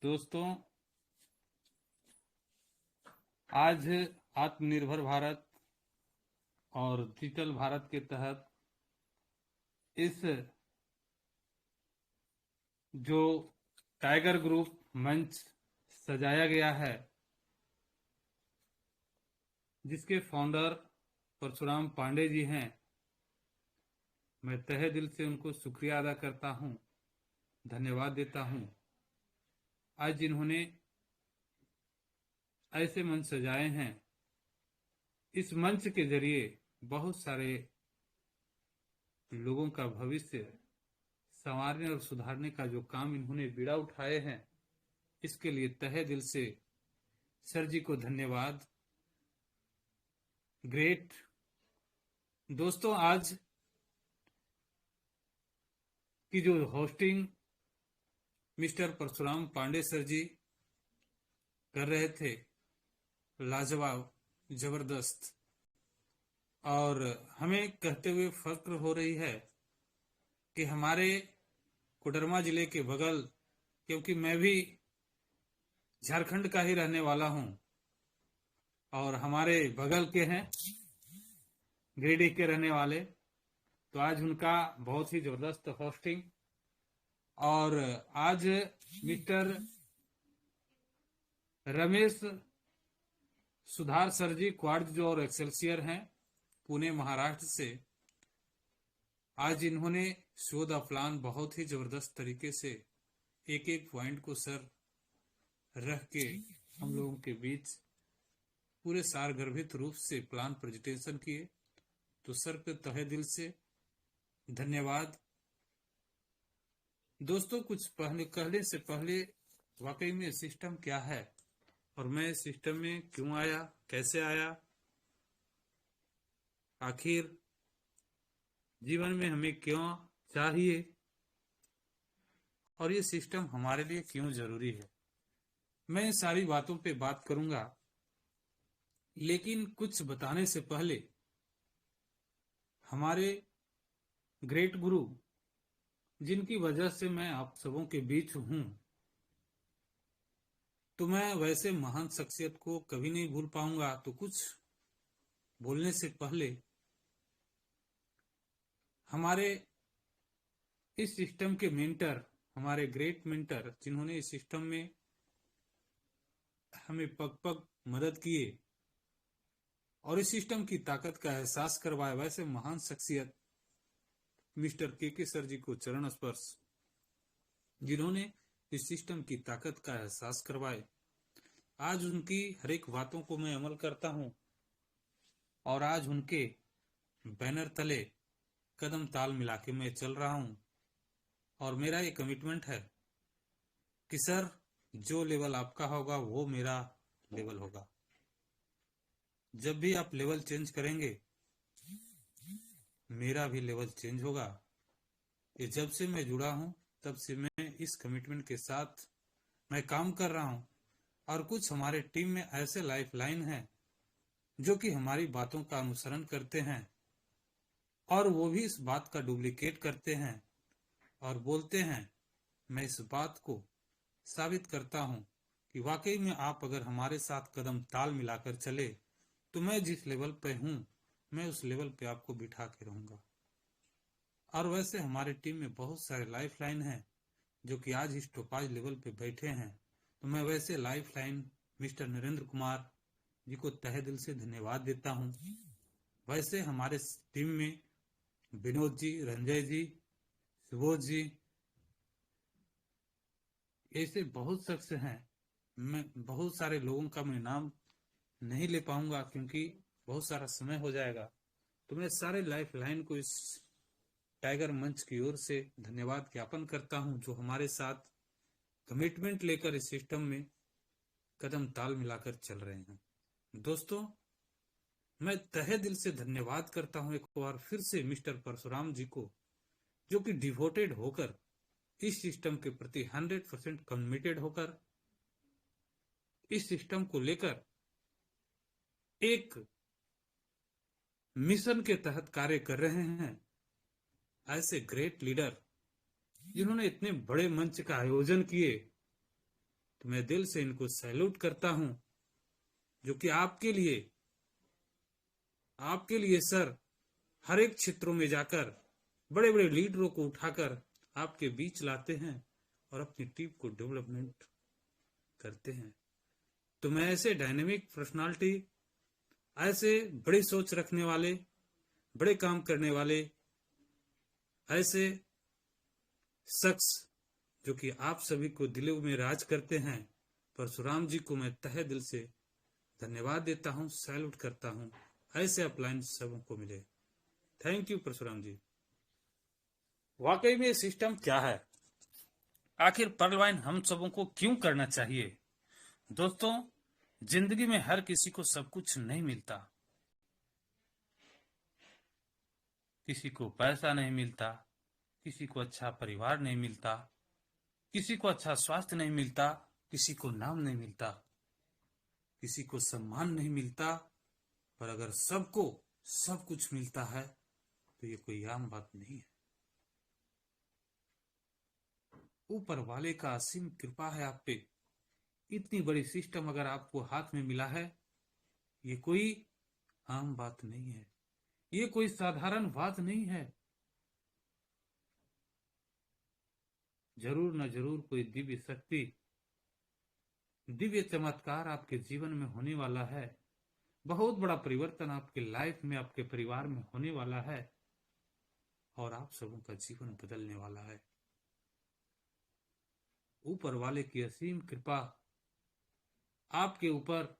दोस्तों, आज आत्मनिर्भर भारत और डिजिटल भारत के तहत इस जो टाइगर ग्रुप मंच सजाया गया है, जिसके फाउंडर परशुराम पांडे जी हैं, मैं तहे दिल से उनको शुक्रिया अदा करता हूं, धन्यवाद देता हूं। आज जिन्होंने ऐसे मंच सजाए हैं, इस मंच के जरिए बहुत सारे लोगों का भविष्य संवारने और सुधारने का जो काम इन्होंने बीड़ा उठाए हैं, इसके लिए तहे दिल से सर जी को धन्यवाद। ग्रेट। दोस्तों, आज की जो hosting mister Parshuram Pandey sir ji कर रहे थे, लाजवाब, जबरदस्त, और हमें कहते हुए फक्र हो रही है कि हमारे कोडरमा जिले के बगल, क्योंकि मैं भी झारखंड का ही रहने वाला हूं और हमारे बगल के हैं, गिरिडीह के रहने वाले, तो आज उनका बहुत ही जबरदस्त होस्टिंग। और आज मिस्टर रमेश सुधार सर जी, क्वाड जो और एक्सेलसियर हैं, पुणे महाराष्ट्र से, आज इन्होंने शो द प्लान बहुत ही जबरदस्त तरीके से एक एक पॉइंट को सर रख के हम लोगों के बीच पूरे सारगर्भित रूप से प्लान प्रेजेंटेशन किए। तो सर पे तहे दिल से धन्यवाद। दोस्तों, कुछ कहने से पहले वाकई में सिस्टम क्या है और मैं इस सिस्टम में क्यों आया, कैसे आया, आखिर जीवन में हमें क्यों चाहिए और ये सिस्टम हमारे लिए क्यों जरूरी है, मैं इन सारी बातों पे बात करूंगा। लेकिन कुछ बताने से पहले हमारे ग्रेट गुरु, जिनकी वजह से मैं आप सबों के बीच हूं, तो मैं वैसे महान शख्सियत को कभी नहीं भूल पाऊंगा। तो कुछ बोलने से पहले हमारे इस सिस्टम के मेंटर, हमारे ग्रेट मेंटर, जिन्होंने इस सिस्टम में हमें पग पग मदद किए और इस सिस्टम की ताकत का एहसास करवाया, वैसे महान शख्सियत मिस्टर के सर जी को चरण स्पर्श, जिन्होंने इस सिस्टम की ताकत का एहसास करवाए। आज उनकी हर एक बातों को मैं अमल करता हूं और आज उनके बैनर तले कदम ताल मिला के मैं चल रहा हूं। और मेरा ये कमिटमेंट है कि सर, जो लेवल आपका होगा वो मेरा लेवल होगा। जब भी आप लेवल चेंज करेंगे, मेरा भी लेवल चेंज होगा। ये जब से मैं जुड़ा हूं, तब से मैं इस कमिटमेंट के साथ मैं काम कर रहा हूं। और कुछ हमारे टीम में ऐसे लाइफलाइन हैं जो कि हमारी बातों का अनुसरण करते हैं और वो भी इस बात का डुप्लीकेट करते हैं और बोलते हैं। मैं इस बात को साबित करता हूं कि वाकई में आप अगर हमारे साथ कदम ताल मिलाकर चले, तो मैं जिस लेवल पे हूं, मैं उस लेवल पे आपको बिठा के रहूंगा। और वैसे हमारे टीम में बहुत सारे लाइफलाइन हैं जो कि आज इस टोपाज लेवल पे बैठे हैं। तो मैं वैसे लाइफलाइन मिस्टर नरेंद्र कुमार जी को तहे दिल से धन्यवाद देता हूं। वैसे हमारे टीम में विनोद जी, रंजय जी, सुबोध जी, ऐसे बहुत शख्स हैं। मैं बहुत सारे लोगों का मैं नाम नहीं ले पाऊंगा क्योंकि बहुत सारा समय हो जाएगा। तो मैं सारे लाइफलाइन को इस टाइगर मंच की ओर से धन्यवाद ज्ञापन करता हूं, जो हमारे साथ कमिटमेंट लेकर इस सिस्टम में कदम ताल मिलाकर चल रहे हैं। दोस्तों, मैं तहे दिल से धन्यवाद करता हूं एक बार फिर से मिस्टर परशुराम जी को, जो कि डिवोटेड होकर इस सिस्टम के प्रति 100% कमिटेड होकर इस सिस्टम को लेकर एक मिशन के तहत कार्य कर रहे हैं। ऐसे ग्रेट लीडर जिन्होंने इतने बड़े मंच का आयोजन किए, तो मैं दिल से इनको सैल्यूट करता हूं, जो कि आपके लिए सर हर एक क्षेत्रों में जाकर बड़े बड़े लीडरों को उठाकर आपके बीच लाते हैं और अपनी टीम को डेवलपमेंट करते हैं। तो मैं ऐसे डायनेमिक पर्सनालिटी, ऐसे बड़ी सोच रखने वाले, बड़े काम करने वाले, ऐसे शख्स जो कि आप सभी को दिलों में राज करते हैं, परशुराम जी को मैं तहे दिल से धन्यवाद देता हूं, सैल्यूट करता हूं। ऐसे अपलाइन सबों को मिले। थैंक यू परशुराम जी। वाकई में सिस्टम क्या है, आखिर परलवाइन हम सबों को क्यों करना चाहिए? दोस्तों, जिंदगी में हर किसी को सब कुछ नहीं मिलता। किसी को पैसा नहीं मिलता, किसी को अच्छा परिवार नहीं मिलता, किसी को अच्छा स्वास्थ्य नहीं मिलता, किसी को नाम नहीं मिलता, किसी को सम्मान नहीं मिलता। पर अगर सबको सब कुछ मिलता है तो ये कोई आम बात नहीं है। ऊपर वाले का असीम कृपा है आप पे। इतनी बड़ी सिस्टम अगर आपको हाथ में मिला है, ये कोई आम बात नहीं है, ये कोई साधारण बात नहीं है। जरूर न जरूर कोई दिव्य शक्ति, दिव्य चमत्कार आपके जीवन में होने वाला है। बहुत बड़ा परिवर्तन आपके लाइफ में, आपके परिवार में होने वाला है और आप सबों का जीवन बदलने वाला है। ऊपर वाले की असीम कृपा आपके ऊपर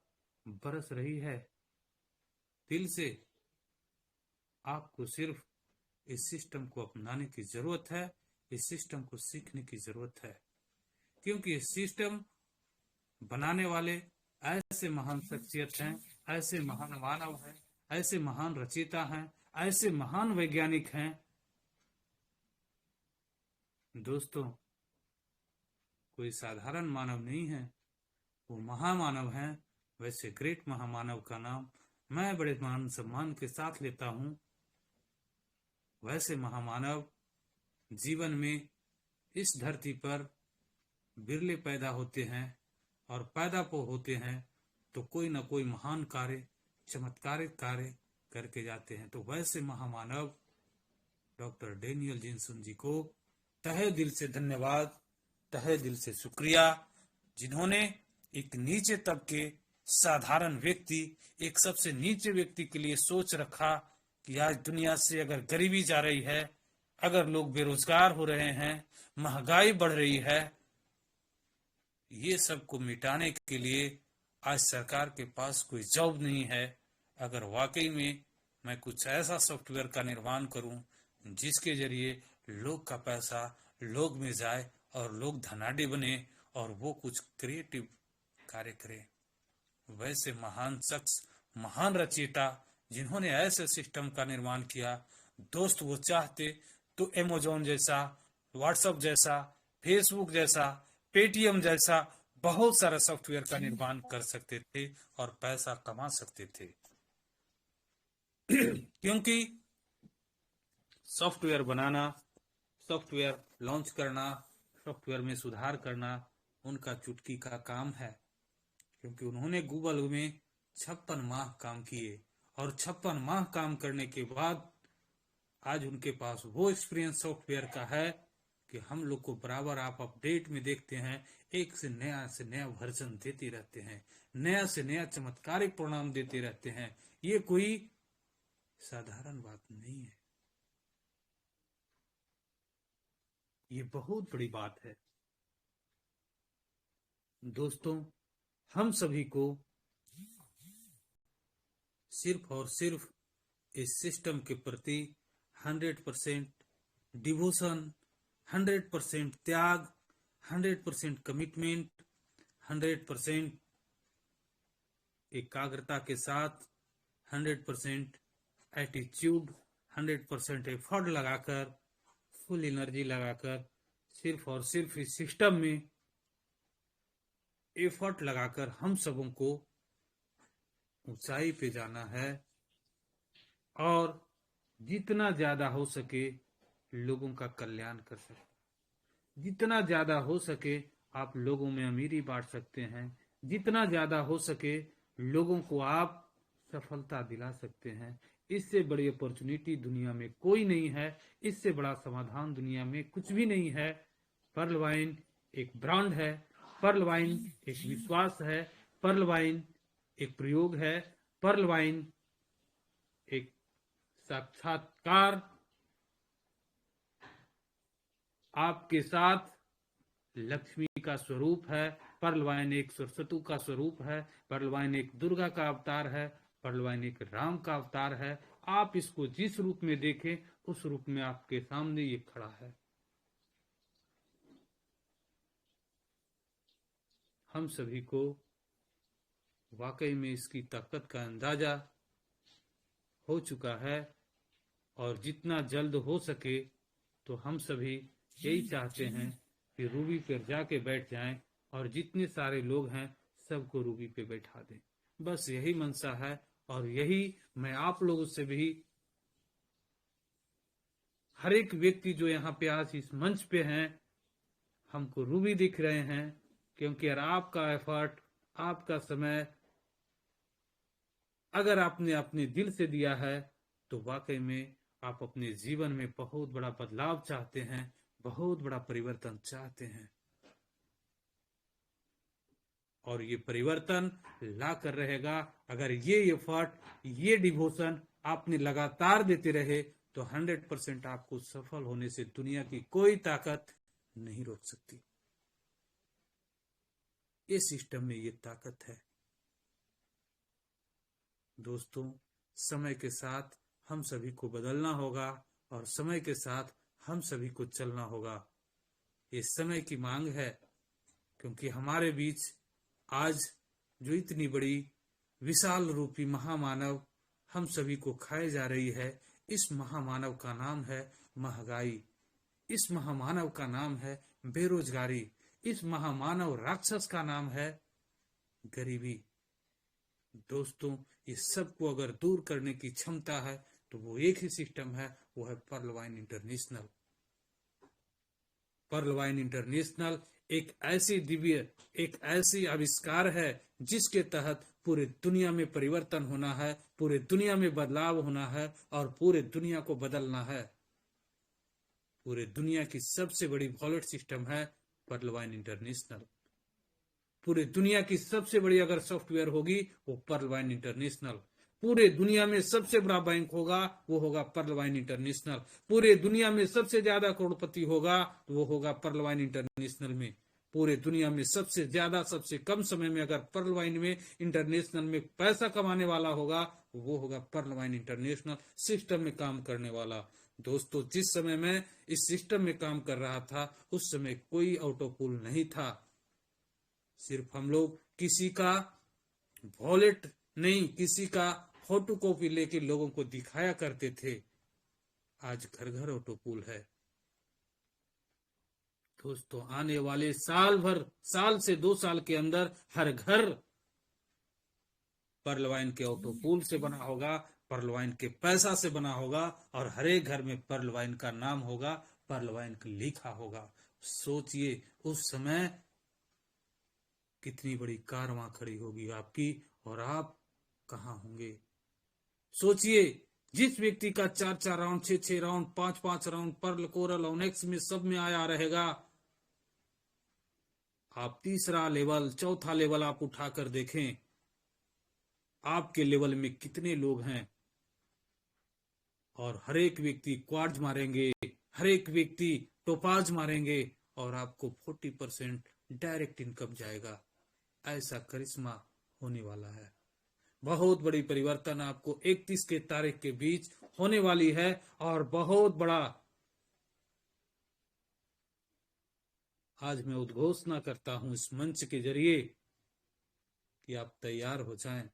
बरस रही है। दिल से आपको सिर्फ इस सिस्टम को अपनाने की जरूरत है, इस सिस्टम को सीखने की जरूरत है, क्योंकि इस सिस्टम बनाने वाले ऐसे महान शख्सियत हैं, ऐसे महान मानव हैं, ऐसे महान रचयिता हैं, ऐसे महान वैज्ञानिक हैं। दोस्तों, कोई साधारण मानव नहीं है, वो महामानव हैं। वैसे ग्रेट महामानव का नाम मैं बड़े मान सम्मान के साथ लेता हूं। वैसे महामानव जीवन में इस धरती पर बिरले पैदा होते हैं और पैदा होते हैं तो कोई ना कोई महान कार्य, चमत्कारिक कार्य करके जाते हैं। तो वैसे महामानव डॉक्टर डैनियल जिनसन जी को तहे दिल से धन्यवाद, तहे दिल से शुक्रिया, जिन्होंने एक नीचे तबके साधारण व्यक्ति, एक सबसे नीचे व्यक्ति के लिए सोच रखा कि आज दुनिया से अगर गरीबी जा रही है, अगर लोग बेरोजगार हो रहे हैं, महंगाई बढ़ रही है, ये सब को मिटाने के लिए आज सरकार के पास कोई जॉब नहीं है। अगर वाकई में मैं कुछ ऐसा सॉफ्टवेयर का निर्माण करूं जिसके जरिए लोग का पैसा लोग में जाए और लोग धनाढ्य बने और वो कुछ क्रिएटिव कार्य करें, वैसे महान शख्स, महान रचयिता जिन्होंने ऐसे सिस्टम का निर्माण किया, दोस्त वो चाहते तो अमेज़न जैसा, व्हाट्सएप जैसा, फेसबुक जैसा, पेटीएम जैसा बहुत सारा सॉफ्टवेयर का निर्माण कर सकते थे और पैसा कमा सकते थे। क्योंकि सॉफ्टवेयर बनाना, सॉफ्टवेयर लॉन्च करना, सॉफ्टवेयर में सुधार करना उनका चुटकी का काम है। क्योंकि उन्होंने गूगल में 56 माह काम किए और 56 माह काम करने के बाद आज उनके पास वो एक्सपीरियंस सॉफ्टवेयर का है कि हम लोग को बराबर आप अपडेट में देखते हैं, एक से नया वर्जन देते रहते हैं, नया से नया चमत्कारिक परिणाम देते रहते हैं। ये कोई साधारण बात नहीं है, ये बहुत बड़ी बात है। दोस्तों, हम सभी को सिर्फ और सिर्फ इस सिस्टम के प्रति 100% डिवोशन, 100% त्याग, 100% कमिटमेंट, 100% एकाग्रता के साथ, 100% एटीट्यूड, 100% एफर्ट लगाकर, फुल एनर्जी लगाकर, सिर्फ और सिर्फ इस सिस्टम में एफर्ट लगाकर हम सबों को ऊंचाई पे जाना है और जितना ज्यादा हो सके लोगों का कल्याण कर सके, जितना ज्यादा हो सके आप लोगों में अमीरी बांट सकते हैं। जितना ज्यादा हो सके लोगों को आप सफलता दिला सकते हैं। इससे बड़ी अपॉर्चुनिटी दुनिया में कोई नहीं है। इससे बड़ा समाधान दुनिया में कुछ भी नहीं है। पर्ल वाइन एक ब्रांड है। पर्ल वाइन एक विश्वास है। पर्ल वाइन एक प्रयोग है। पर्ल वाइन एक साक्षात्कार आपके साथ लक्ष्मी का स्वरूप है। पर्ल वाइन एक सरस्वती का स्वरूप है। पर्ल वाइन एक दुर्गा का अवतार है। पर्ल वाइन एक राम का अवतार है। आप इसको जिस रूप में देखें उस रूप में आपके सामने ये खड़ा है। हम सभी को वाकई में इसकी ताकत का अंदाजा हो चुका है और जितना जल्द हो सके तो हम सभी यही चाहते हैं कि रूबी पर जाके बैठ जाएं और जितने सारे लोग हैं सबको रूबी पे बैठा दें। बस यही मनसा है और यही मैं आप लोगों से भी, हर एक व्यक्ति जो यहाँ पे आज इस मंच पे हैं, हमको रूबी दिख रहे हैं क्योंकि यार आपका एफर्ट, आपका समय अगर आपने अपने दिल से दिया है तो वाकई में आप अपने जीवन में बहुत बड़ा बदलाव चाहते हैं, बहुत बड़ा परिवर्तन चाहते हैं और ये परिवर्तन ला कर रहेगा। अगर ये एफर्ट, ये डिवोशन आपने लगातार देते रहे तो 100% आपको सफल होने से दुनिया की कोई ताकत नहीं रोक सकती। ये सिस्टम में ये ताकत है। दोस्तों, समय के साथ हम सभी को बदलना होगा और समय के साथ हम सभी को चलना होगा। ये समय की मांग है क्योंकि हमारे बीच आज जो इतनी बड़ी विशाल रूपी महामानव हम सभी को खाए जा रही है, इस महामानव का नाम है महंगाई। इस महामानव का नाम है बेरोजगारी। इस महामानव राक्षस का नाम है गरीबी। दोस्तों, इस सब को अगर दूर करने की क्षमता है तो वो एक ही सिस्टम है, वो है pearl wine international. Pearl wine international एक ऐसी दिव्य, एक ऐसी आविष्कार है जिसके तहत पूरे दुनिया में परिवर्तन होना है, पूरे दुनिया में बदलाव होना है और पूरे दुनिया को बदलना है। पूरे दुनिया की सबसे बड़ी वॉलेट सिस्टम है पर्ल वाइन इंटरनेशनल। पूरे दुनिया की सबसे बड़ी अगर सॉफ्टवेयर होगी वो पर्ल वाइन इंटरनेशनल। पूरे दुनिया में सबसे बड़ा बैंक होगा वो होगा पर्ल वाइन इंटरनेशनल। पूरे दुनिया में सबसे ज्यादा करोड़पति होगा वो होगा पर्ल वाइन इंटरनेशनल में। पूरे दुनिया में सबसे ज्यादा सबसे कम समय में अगर पर्ल वाइन में इंटरनेशनल में पैसा कमाने वाला होगा वो होगा पर्ल वाइन इंटरनेशनल सिस्टम में काम करने वाला। दोस्तों, जिस समय मैं इस सिस्टम में काम कर रहा था उस समय कोई ऑटोपूल नहीं था। सिर्फ हम लोग किसी का वॉलेट नहीं, किसी का फोटो कॉपी लेके लोगों को दिखाया करते थे। आज घर घर ऑटोपूल है। दोस्तों, आने वाले साल से 2 साल के अंदर हर घर पर्ल वाइन के ऑटोपूल से बना होगा, पर्ल वाइन के पैसा से बना होगा और हर एक घर में पर्ल वाइन का नाम होगा, पर्ल वाइन लिखा होगा। सोचिए उस समय कितनी बड़ी कार वहां खड़ी होगी आपकी और आप कहां होंगे। सोचिए जिस व्यक्ति का 4-4 round, 6-6 round, 5-5 round pearl, coral, onyx में सब में आया रहेगा। आप तीसरा लेवल, चौथा लेवल आप उठाकर देखें, आपके लेवल में कितने लोग हैं और हर एक व्यक्ति क्वार्ट्ज मारेंगे, हर एक व्यक्ति टोपाज मारेंगे और आपको 40% डायरेक्ट इनकम जाएगा। ऐसा करिश्मा होने वाला है। बहुत बड़ी परिवर्तन आपको 31 के तारीख के बीच होने वाली है और बहुत बड़ा आज मैं उद्घोषणा करता हूं इस मंच के जरिए कि आप तैयार हो जाएं।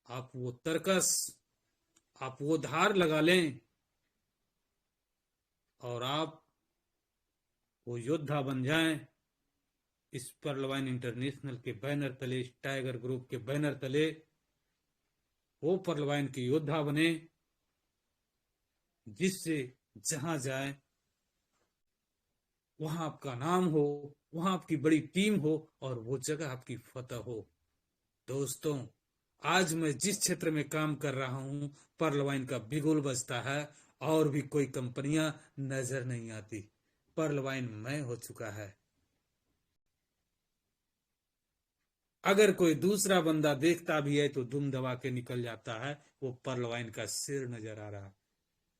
आप वो तर्कस, आप वो धार लगा लें और आप वो योद्धा बन जाएं। इस पर्ल वाइन इंटरनेशनल के बैनर तले, इस टाइगर ग्रुप के बैनर तले वो पर्ल वाइन के योद्धा बने जिससे जहां जाए वहां आपका नाम हो, वहां आपकी बड़ी टीम हो और वो जगह आपकी फतह हो। दोस्तों, आज मैं जिस क्षेत्र में काम कर रहा हूं, पर्ल वाइन का बिगुल बजता है और भी कोई कंपनियां नजर नहीं आती। पर्ल वाइन मैं हो चुका है। अगर कोई दूसरा बंदा देखता भी है तो दुम दबा के निकल जाता है। वो पर्ल वाइन का सिर नजर आ रहा।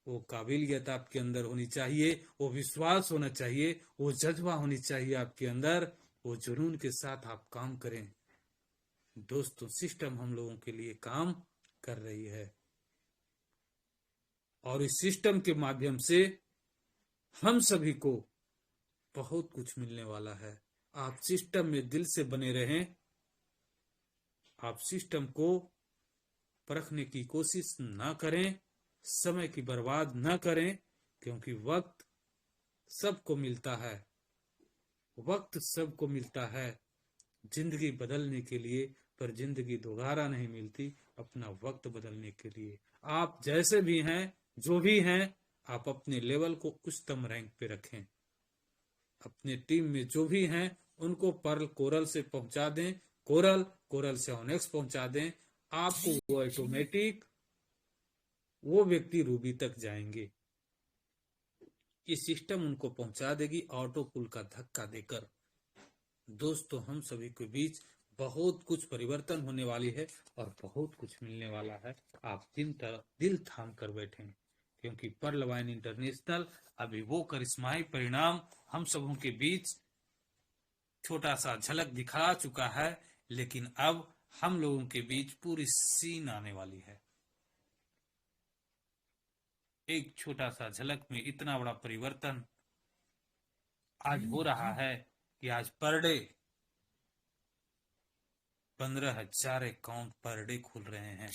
वो काबिलियत आपके अंदर होनी चाहिए, वो विश्वास होना चाहिए, वो जज्बा होनी चाहिए आपके अंदर, वो जुनून के साथ आप काम करें। दोस्तों, सिस्टम हम लोगों के लिए काम कर रही है और इस सिस्टम के माध्यम से हम सभी को बहुत कुछ मिलने वाला है। आप सिस्टम में दिल से बने रहें। आप सिस्टम को परखने की कोशिश ना करें, समय की बर्बाद ना करें, क्योंकि वक्त सबको मिलता है। वक्त सबको मिलता है जिंदगी बदलने के लिए, पर जिंदगी दोबारा नहीं मिलती अपना वक्त बदलने के लिए। आप जैसे भी हैं, जो भी हैं, आप अपने लेवल को उच्चतम रैंक पे रखें। अपने टीम में जो भी हैं उनको पर्ल कोरल से पहुंचा दें, कोरल कोरल से ऑनेक्स पहुंचा दें। आपको वो ऑटोमेटिक वो व्यक्ति रूबी तक जाएंगे। ये सिस्टम उनको पहुंचा देगी ऑटो पुल का धक्का देकर। दोस्तों, हम सभी के बीच बहुत कुछ परिवर्तन होने वाली है और बहुत कुछ मिलने वाला है। आप दिल थाम कर बैठें, क्योंकि पर्ल वाइन इंटरनेशनल अभी वो करिश्माई परिणाम हम सबों के बीच छोटा सा झलक दिखा चुका है, लेकिन अब हम लोगों के बीच पूरी सीन आने वाली है। एक छोटा सा झलक में इतना बड़ा परिवर्तन आज हो रहा है कि आज per day 15,000 account per day खुल रहे हैं।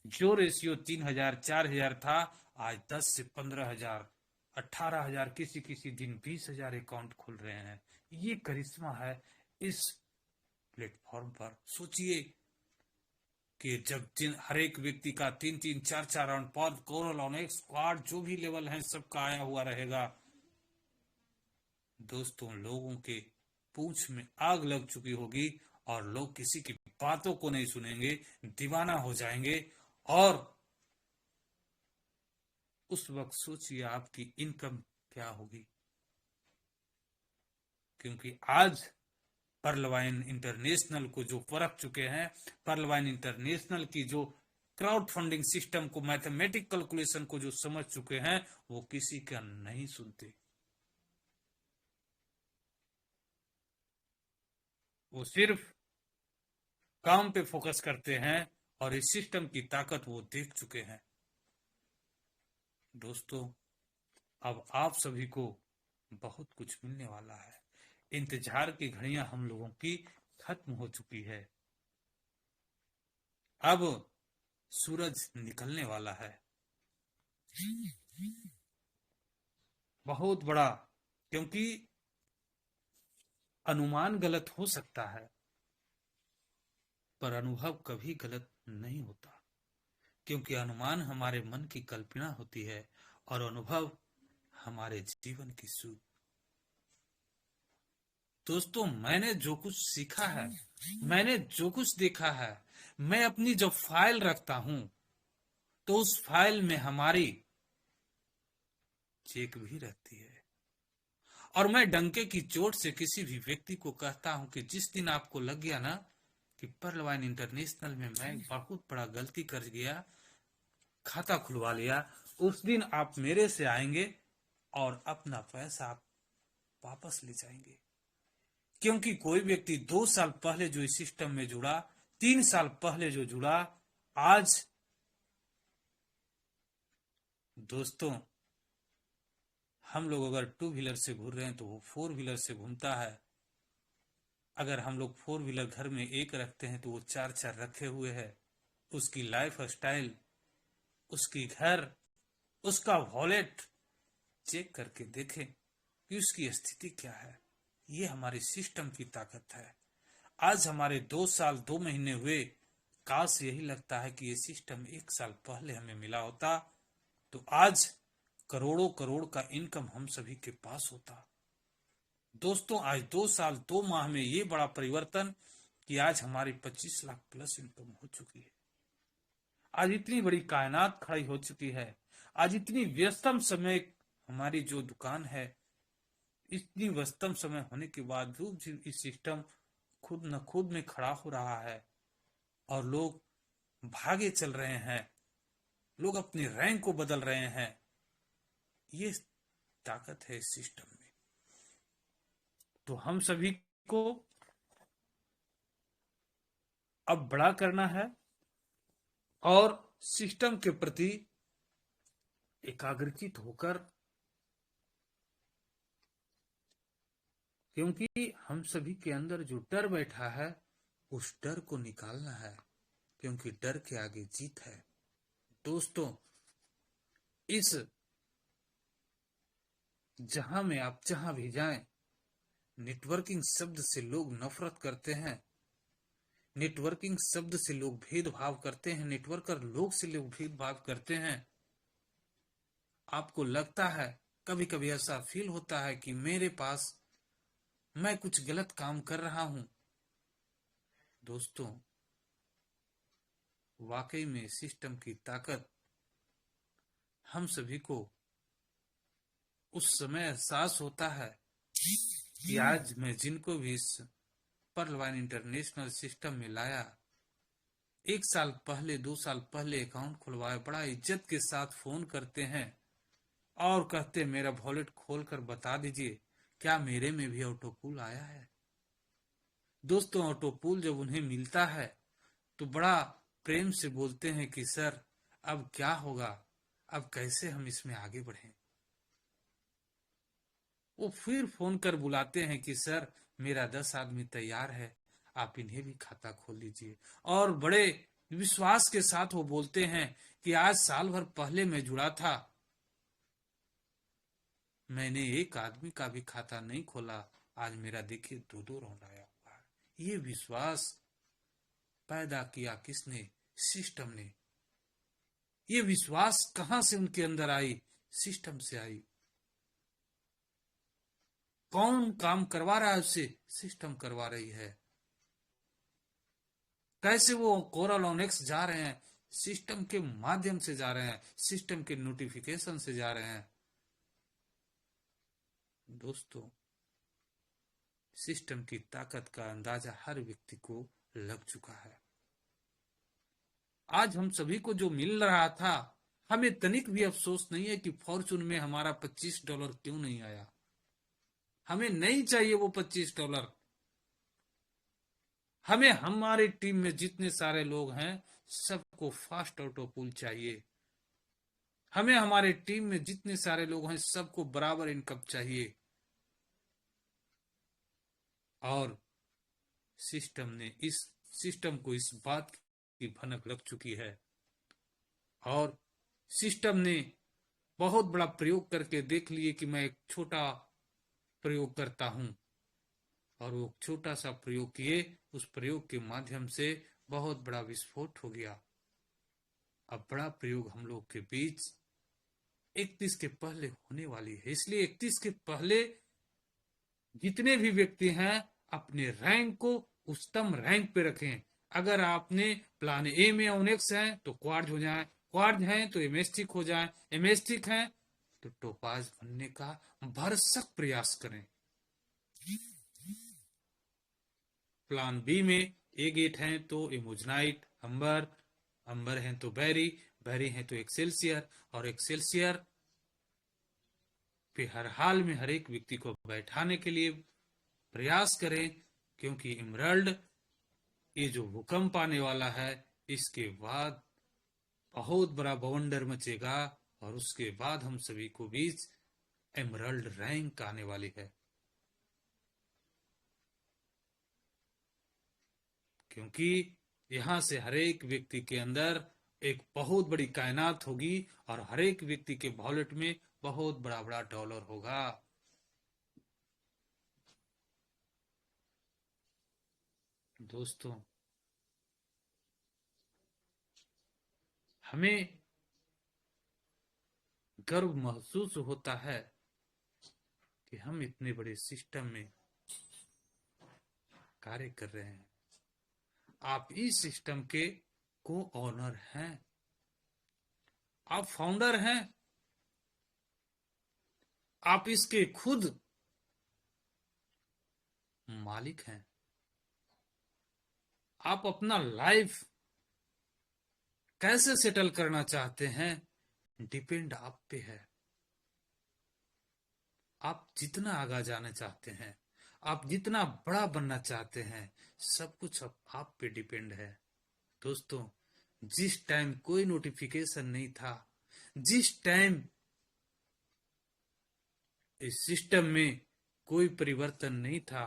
जो रेशियो 3,000 4,000 था, आज 10 से 15,000 18,000, किसी किसी दिन 20,000 अकाउंट खुल रहे हैं। ये करिश्मा है इस प्लेटफॉर्म पर। सोचिए कि जब हर एक व्यक्ति का 3-3 4-4 राउंड पर कोरल ऑन एक स्क्वाड जो भी लेवल है सबका आया हुआ रहेगा। दोस्तों, लोगों के पूंछ में आग लग चुकी होगी और लोग किसी की बातों को नहीं सुनेंगे, दीवाना हो जाएंगे। और उस वक्त सोचिए आपकी इनकम क्या होगी, क्योंकि आज पर्ल वाइन इंटरनेशनल को जो परख चुके हैं, पर्ल वाइन इंटरनेशनल की जो क्राउड फंडिंग सिस्टम को, मैथमेटिक कैलकुलेशन को जो समझ चुके हैं, वो किसी का नहीं सुनते। वो सिर्फ काम पे फोकस करते हैं और इस सिस्टम की ताकत वो देख चुके हैं। दोस्तों, अब आप सभी को बहुत कुछ मिलने वाला है। इंतजार की घड़ियां हम लोगों की खत्म हो चुकी है। अब सूरज निकलने वाला है। बहुत बड़ा, क्योंकि अनुमान गलत हो सकता है पर अनुभव कभी गलत नहीं होता, क्योंकि अनुमान हमारे मन की कल्पना होती है और अनुभव हमारे जीवन की सूझ। दोस्तों, मैंने जो कुछ सीखा है, मैंने जो कुछ देखा है, मैं अपनी जब फाइल रखता हूं तो उस फाइल में हमारी चेक भी रहती है। और मैं डंके की चोट से किसी भी व्यक्ति को कहता हूं कि जिस दिन आपको लग गया ना कि पर्ल वाइन इंटरनेशनल में मैं बहुत बड़ा गलती कर गया, खाता खुलवा लिया, उस दिन आप मेरे से आएंगे और अपना पैसा आप वापस ले जाएंगे। क्योंकि कोई व्यक्ति 2 साल पहले जो इस सिस्टम में जुड़ा, 3 साल पहले जो जुड़ा, आज दोस्तों हम लोग अगर 2 व्हीलर से घूम रहे हैं तो वो 4 व्हीलर से घूमता है। अगर हम लोग 4 व्हीलर घर में एक रखते हैं तो वो 4-4 रखे हुए है। उसकी लाइफ स्टाइल, उसकी घर, उसका वॉलेट चेक करके देखें कि उसकी स्थिति क्या है। ये हमारे सिस्टम की ताकत है। आज हमारे 2 साल 2 महीने हुए, काश यही लगता है कि ये सिस्टम 1 साल पहले हमें मिला होता तो आज करोड़ों करोड़ का इनकम हम सभी के पास होता। दोस्तों आज 2 साल 2 माह में ये बड़ा परिवर्तन कि आज हमारी 25 लाख प्लस इनकम हो चुकी है। आज इतनी बड़ी कायनात खड़ी हो चुकी है। आज इतनी व्यस्तम समय हमारी जो दुकान है, इतनी व्यस्तम समय होने के बावजूद भी इस सिस्टम खुद न खुद में खड़ा हो रहा है और लोग भागे चल रहे हैं। लोग अपने रैंक को बदल रहे हैं। ये ताकत है इस सिस्टम में। तो हम सभी को अब बड़ा करना है और सिस्टम के प्रति एकाग्रचित होकर, क्योंकि हम सभी के अंदर जो डर बैठा है उस डर को निकालना है, क्योंकि डर के आगे जीत है। दोस्तों, इस जहां में आप जहां भी जाएं, नेटवर्किंग शब्द से लोग नफरत करते हैं। नेटवर्किंग शब्द से लोग भेदभाव करते हैं। नेटवर्कर लोग से लोग भेदभाव करते हैं। आपको लगता है, कभी कभी ऐसा फील होता है कि मेरे पास मैं कुछ गलत काम कर रहा हूं। दोस्तों, वाकई में सिस्टम की ताकत हम सभी को उस समय एहसास होता है कि आज मैं जिनको भी इस पर्ल वाइन इंटरनेशनल सिस्टम में लाया, 1 साल पहले 2 साल पहले अकाउंट खुलवाया, बड़ा इज्जत के साथ फोन करते हैं और कहते मेरा वॉलेट खोल कर बता दीजिए क्या मेरे में भी ऑटोपूल आया है। दोस्तों, ऑटोपूल जब उन्हें मिलता है तो बड़ा प्रेम से बोलते हैं कि सर अब क्या होगा, अब कैसे हम इसमें आगे बढ़ें। वो फिर फोन कर बुलाते हैं कि सर मेरा 10 आदमी तैयार है, आप इन्हें भी खाता खोल लीजिए। और बड़े विश्वास के साथ वो बोलते हैं कि आज साल भर पहले मैं जुड़ा था, मैंने एक आदमी का भी खाता नहीं खोला, आज मेरा देखिए 2-2 राउंड आया हुआ है। ये विश्वास पैदा किया किसने? सिस्टम ने। ये विश्वास कहां से उनके अंदर आई? सिस्टम से आई। कौन काम करवा रहा है उससे? सिस्टम करवा रही है। कैसे वो कोरल ऑनेक्स जा रहे हैं? सिस्टम के माध्यम से जा रहे हैं, सिस्टम के नोटिफिकेशन से जा रहे हैं। दोस्तों, सिस्टम की ताकत का अंदाजा हर व्यक्ति को लग चुका है। आज हम सभी को जो मिल रहा था, हमें तनिक भी अफसोस नहीं है कि फॉर्चून में हमारा $25 क्यों नहीं आया। हमें नहीं चाहिए वो $25। हमें हमारे टीम में जितने सारे लोग हैं सबको फास्ट ऑटोपूल चाहिए। हमें हमारे टीम में जितने सारे लोग हैं सबको बराबर इनकम चाहिए। और सिस्टम को इस बात की भनक लग चुकी है और सिस्टम ने बहुत बड़ा प्रयोग करके देख लिए कि मैं एक छोटा प्रयोग करता हूं, और वो छोटा सा प्रयोग किए, उस प्रयोग के माध्यम से बहुत बड़ा विस्फोट हो गया। अब बड़ा प्रयोग हम लोग के बीच 31 के पहले होने वाली है, इसलिए 31 के पहले जितने भी व्यक्ति हैं अपने रैंक को उच्चतम रैंक पे रखें। अगर आपने प्लान ए में ओनेक्स है तो क्वार्ज हो जाए, क्वार्ज है तो एमएस्टिक हो जाए, एमएस्टिक है तो टोपाज बनने का भरसक प्रयास करें। प्लान बी में ए गेट है तो इमोजनाइट, अंबर, अंबर है तो बैरी, बैरी है तो एक्सेल्सियर, और एक्सेल्सियर पे हर हाल में हर एक व्यक्ति को बैठाने के लिए प्रयास करें, क्योंकि इमरल्ड ये जो भूकंप आने वाला है इसके बाद बहुत बड़ा बवंडर मचेगा और उसके बाद हम सभी को बीच एमरल्ड रैंक आने वाली है। क्योंकि यहां से हर एक व्यक्ति के अंदर एक बहुत बड़ी कायनात होगी और हर एक व्यक्ति के वॉलेट में बहुत बड़ा बड़ा डॉलर होगा। दोस्तों, हमें गर्व महसूस होता है कि हम इतने बड़े सिस्टम में कार्य कर रहे हैं। आप इस सिस्टम के को ऑनर हैं, आप फाउंडर हैं, आप इसके खुद मालिक हैं। आप अपना लाइफ कैसे सेटल करना चाहते हैं, डिपेंड आप पे है। आप जितना आगे जाना चाहते हैं, आप जितना बड़ा बनना चाहते हैं, सब कुछ अब आप पे डिपेंड है। दोस्तों, जिस टाइम कोई नोटिफिकेशन नहीं था, जिस टाइम इस सिस्टम में कोई परिवर्तन नहीं था,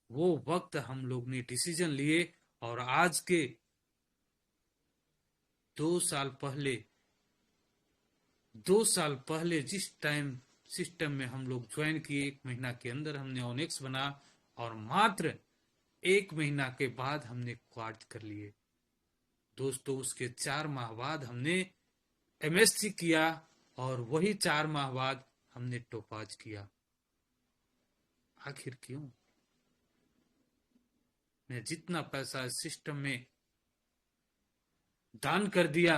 वो वक्त हम लोग ने डिसीजन लिए और आज के 2 साल पहले 2 साल पहले जिस टाइम सिस्टम में हम लोग ज्वाइन किए, 1 महीना के अंदर हमने ऑनेक्स बना और मात्र 1 महीना के बाद हमने क्वार्ट कर लिए। दोस्तों, उसके 4 माह बाद हमने एमएससी किया और वही 4 माह बाद हमने टोपाज किया। आखिर क्यों? मैं जितना पैसा सिस्टम में दान कर दिया,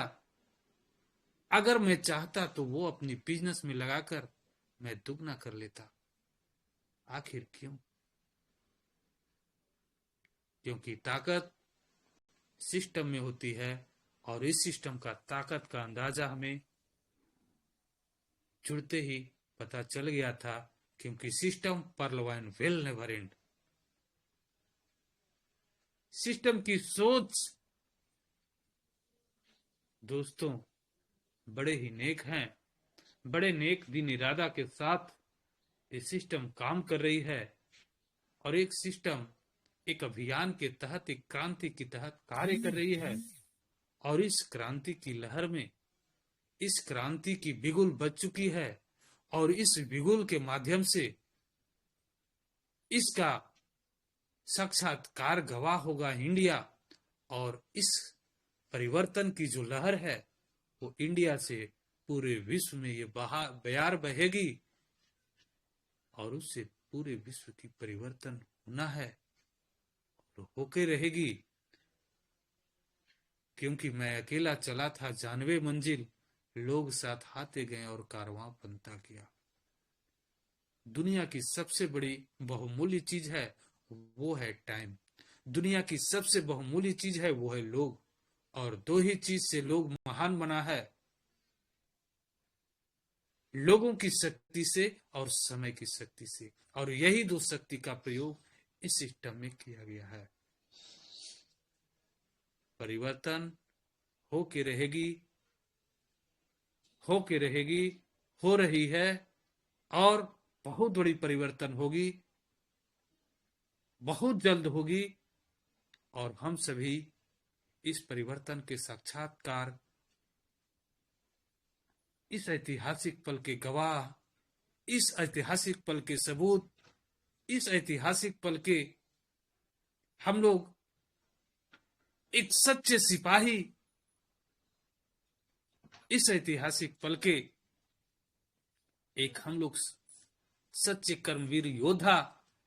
अगर मैं चाहता तो वो अपनी बिजनेस में लगाकर मैं दुगना कर लेता। आखिर क्यों? क्योंकि ताकत सिस्टम में होती है और इस सिस्टम का ताकत का अंदाजा हमें जुड़ते ही पता चल गया था, क्योंकि सिस्टम परलवाइन वेल नेवर एंड। सिस्टम की सोच दोस्तों बड़े ही नेक हैं, बड़े नेक दिन इरादा के साथ ये सिस्टम काम कर रही है और एक सिस्टम एक अभियान के तहत, एक क्रांति के तहत कार्य कर रही है। और इस क्रांति की लहर में इस क्रांति की बिगुल बज चुकी है और इस बिगुल के माध्यम से इसका साक्षात्कार गवाह होगा इंडिया। और इस परिवर्तन की जो लहर है वो इंडिया से पूरे विश्व में ये बयार बहेगी और उससे पूरे विश्व की परिवर्तन होना है और होके रहेगी। क्योंकि मैं अकेला चला था 92 मंजिल, लोग साथ आते गए और कारवां बनता गया। दुनिया की सबसे बड़ी बहुमूल्य चीज है वो है टाइम। दुनिया की सबसे बहुमूल्य चीज है वो है लोग। और दो ही चीज से लोग महान बना है, लोगों की शक्ति से और समय की शक्ति से। और यही दो शक्ति का प्रयोग इस सिस्टम में किया गया है। परिवर्तन होके रहेगी, होके रहेगी, हो रही है और बहुत बड़ी परिवर्तन होगी, बहुत जल्द होगी। और हम सभी इस परिवर्तन के साक्षात्कार, इस ऐतिहासिक पल के गवाह, इस ऐतिहासिक पल के सबूत, इस ऐतिहासिक पल के हम लोग एक सच्चे सिपाही, इस ऐतिहासिक पल के एक हम लोग सच्चे कर्मवीर योद्धा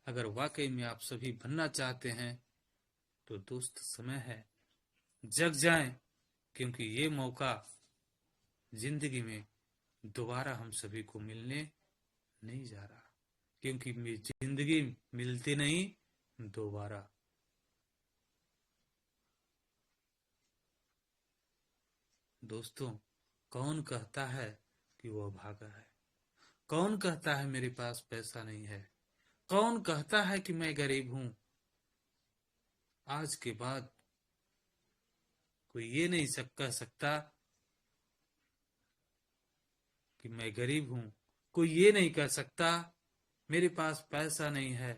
अगर वाकई में आप सभी बनना चाहते हैं तो दोस्त समय है, जग जाएं। क्योंकि ये मौका जिंदगी में दोबारा हम सभी को मिलने नहीं जा रहा, क्योंकि जिंदगी मिलती नहीं दोबारा। दोस्तों, कौन कहता है कि वो भागा है? कौन कहता है मेरे पास पैसा नहीं है? कौन कहता है कि मैं गरीब हूं? आज के बाद कोई ये नहीं कह सकता कि मैं गरीब हूं। कोई ये नहीं कह सकता मेरे पास पैसा नहीं है।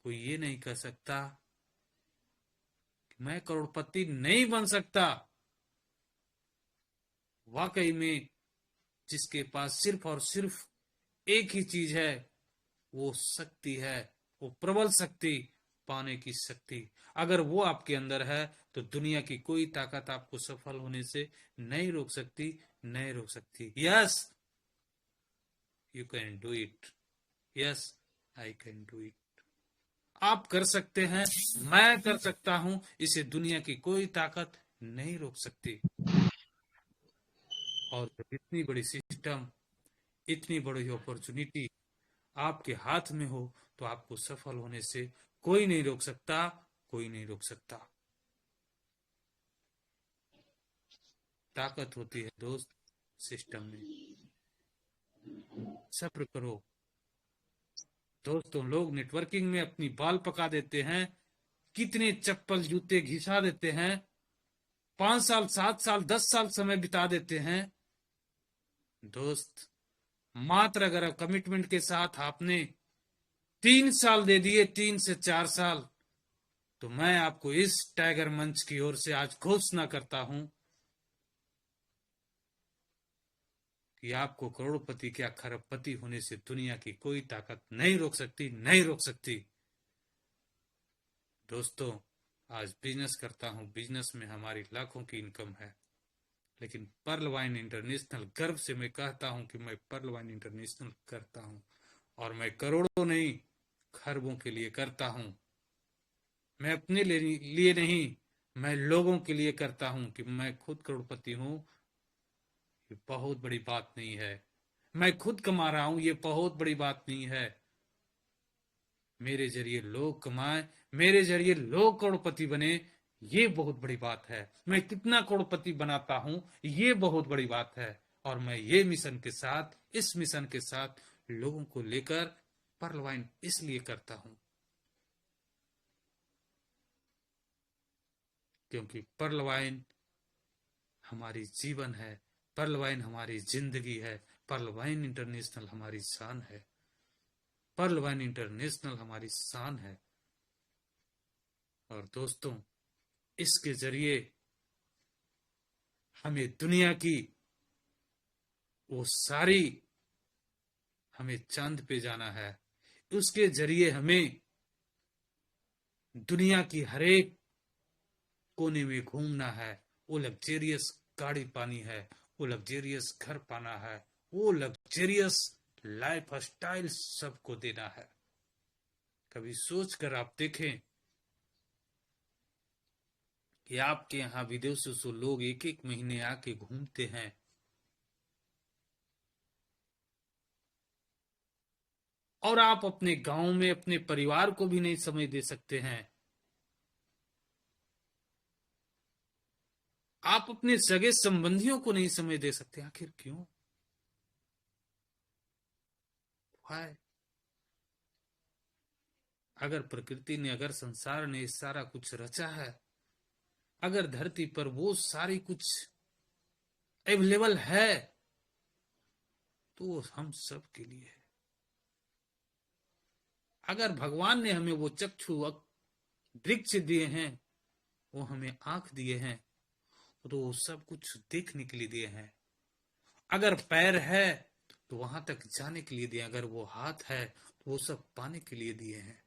कोई ये नहीं कह सकता कि मैं करोड़पति नहीं बन सकता। वाकई में जिसके पास सिर्फ और सिर्फ एक ही चीज है वो शक्ति है, वो प्रबल शक्ति, पाने की शक्ति। अगर वो आपके अंदर है तो दुनिया की कोई ताकत आपको सफल होने से नहीं रोक सकती, नहीं रोक सकती। Yes, you can do it. Yes, I can do it. आप कर सकते हैं, मैं कर सकता हूं, इसे दुनिया की कोई ताकत नहीं रोक सकती। और जब इतनी बड़ी सिस्टम, इतनी बड़ी अपॉर्चुनिटी आपके हाथ में हो, तो आपको सफल होने से कोई नहीं रोक सकता, कोई नहीं रोक सकता। ताकत होती है दोस्त सिस्टम में। सब्र करो दोस्तों। लोग नेटवर्किंग में अपनी बाल पका देते हैं, कितने चप्पल जूते घिसा देते हैं, 5 साल 7 साल 10 साल समय बिता देते हैं। दोस्त, मात्र अगर कमिटमेंट के साथ आपने 3 साल दे दिए, 3 से 4 साल, तो मैं आपको इस टाइगर मंच की ओर से आज घोषणा करता हूं कि आपको करोड़पति क्या खरबपति होने से दुनिया की कोई ताकत नहीं रोक सकती, नहीं रोक सकती। दोस्तों, आज बिजनेस करता हूं, बिजनेस में हमारी लाखों की इनकम है, लेकिन पर्ल वाइन इंटरनेशनल, गर्व से मैं कहता हूं कि मैं पर्ल वाइन इंटरनेशनल करता हूं, और मैं करोड़ों नहीं खरबों के लिए करता हूं। मैं अपने लिए नहीं, मैं लोगों के लिए करता हूं। कि मैं खुद करोड़पति हूं, ये बहुत बड़ी बात नहीं है। मैं खुद कमा रहा हूं, ये बहुत बड़ी बात नहीं है। मेरे जरिए लोग कमाएं, मेरे जरिए लोग करोड़पति बने, ये बहुत बड़ी बात है। मैं कितना करोड़पति बनाता हूं, ये बहुत बड़ी बात है। और मैं ये मिशन के साथ, इस मिशन के साथ लोगों को लेकर पर्ल वाइन इसलिए करता हूं क्योंकि पर्ल वाइन हमारी जीवन है, पर्ल वाइन हमारी जिंदगी है, पर्ल वाइन इंटरनेशनल हमारी शान है, पर्ल वाइन इंटरनेशनल हमारी शान है। और दोस्तों, इसके जरिए हमें दुनिया की वो सारी, हमें चांद पे जाना है। उसके जरिए हमें दुनिया की हरेक कोने में घूमना है। वो लग्जेरियस गाड़ी पानी है, वो लग्जेरियस घर पाना है, वो लग्जेरियस लाइफ स्टाइल सबको देना है। कभी सोच कर आप देखें कि आपके यहाँ विदेशों से लोग एक एक महीने आके घूमते हैं, और आप अपने गांव में अपने परिवार को भी नहीं समय दे सकते हैं। आप अपने सगे संबंधियों को नहीं समय दे सकते। आखिर क्यों? Why? अगर प्रकृति ने, अगर संसार ने सारा कुछ रचा है, अगर धरती पर वो सारी कुछ अवेलेबल है, तो वो हम सब के लिए है। अगर भगवान ने हमें वो चक्षु वृक्ष दिए हैं, वो हमें आंख दिए हैं, तो वो सब कुछ देखने के लिए दिए हैं। अगर पैर है तो वहां तक जाने के लिए दिए, अगर वो हाथ है तो वो सब पाने के लिए दिए हैं।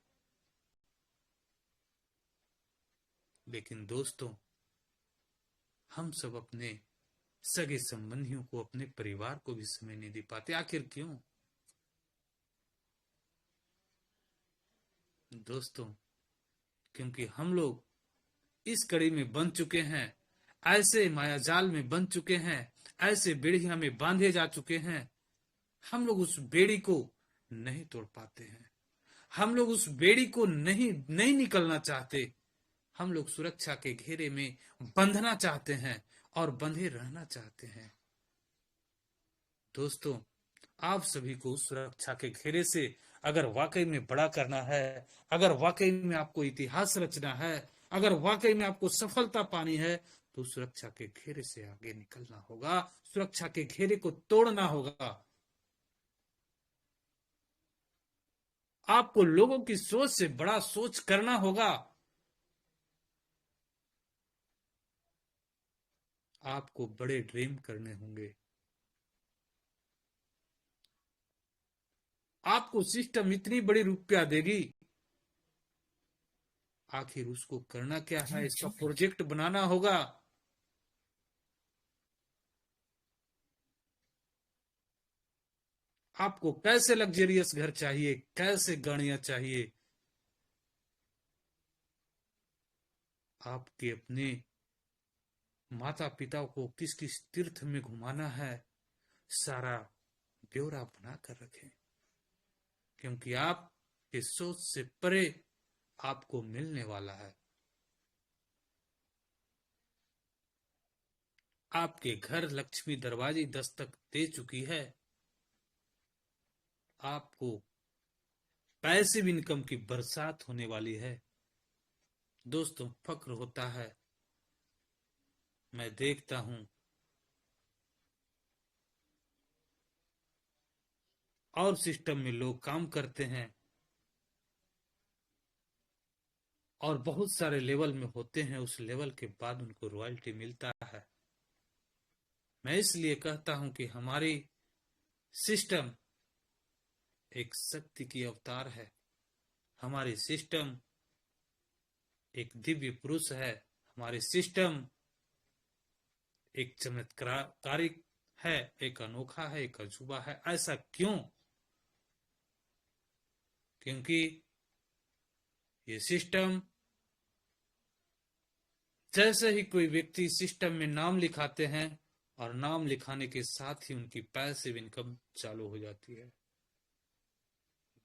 लेकिन दोस्तों, हम सब अपने सगे संबंधियों को, अपने परिवार को भी समय नहीं दे पाते। आखिर क्यों? दोस्तों, क्योंकि हम लोग इस कड़ी में बंध चुके हैं, ऐसे मायाजाल में बंध चुके हैं, ऐसे बेड़िया में बांधे जा चुके हैं। हम लोग उस बेड़ी को नहीं तोड़ पाते हैं। हम लोग उस बेड़ी को नहीं नहीं निकलना चाहते। हम लोग सुरक्षा के घेरे में बंधना चाहते हैं और बंधे रहना चाहते हैं। दोस्तों, आप सभी को सुरक्षा के घेरे से अगर वाकई में बड़ा करना है, अगर वाकई में आपको इतिहास रचना है, अगर वाकई में आपको सफलता पानी है, तो सुरक्षा के घेरे से आगे निकलना होगा, सुरक्षा के घेरे को तोड़ना होगा। आपको लोगों की सोच से बड़ा सोच करना होगा। आपको बड़े ड्रीम करने होंगे। आपको सिस्टम इतनी बड़ी रुपया देगी, आखिर उसको करना क्या है? इसका प्रोजेक्ट बनाना होगा। आपको कैसे लग्जरियस घर चाहिए, कैसे गाड़ियां चाहिए, आपके अपने माता पिता को किस किस तीर्थ में घुमाना है, सारा ब्यौरा बना कर रखें, क्योंकि आपके सोच से परे आपको मिलने वाला है। आपके घर लक्ष्मी दरवाजे दस्तक दे चुकी है। आपको पैसिव इनकम की बरसात होने वाली है। दोस्तों, फक्र होता है, मैं देखता हूं और सिस्टम में लोग काम करते हैं और बहुत सारे लेवल में होते हैं, उस लेवल के बाद उनको रॉयल्टी मिलता है। मैं इसलिए कहता हूं कि हमारी सिस्टम एक शक्ति की अवतार है। हमारी सिस्टम एक दिव्य पुरुष है। हमारी सिस्टम एक चमत्कारिक है, एक अनोखा है, एक अजूबा है। ऐसा क्यों? क्योंकि ये सिस्टम, जैसे ही कोई व्यक्ति सिस्टम में नाम लिखाते हैं और नाम लिखाने के साथ ही उनकी पैसिव इनकम चालू हो जाती है।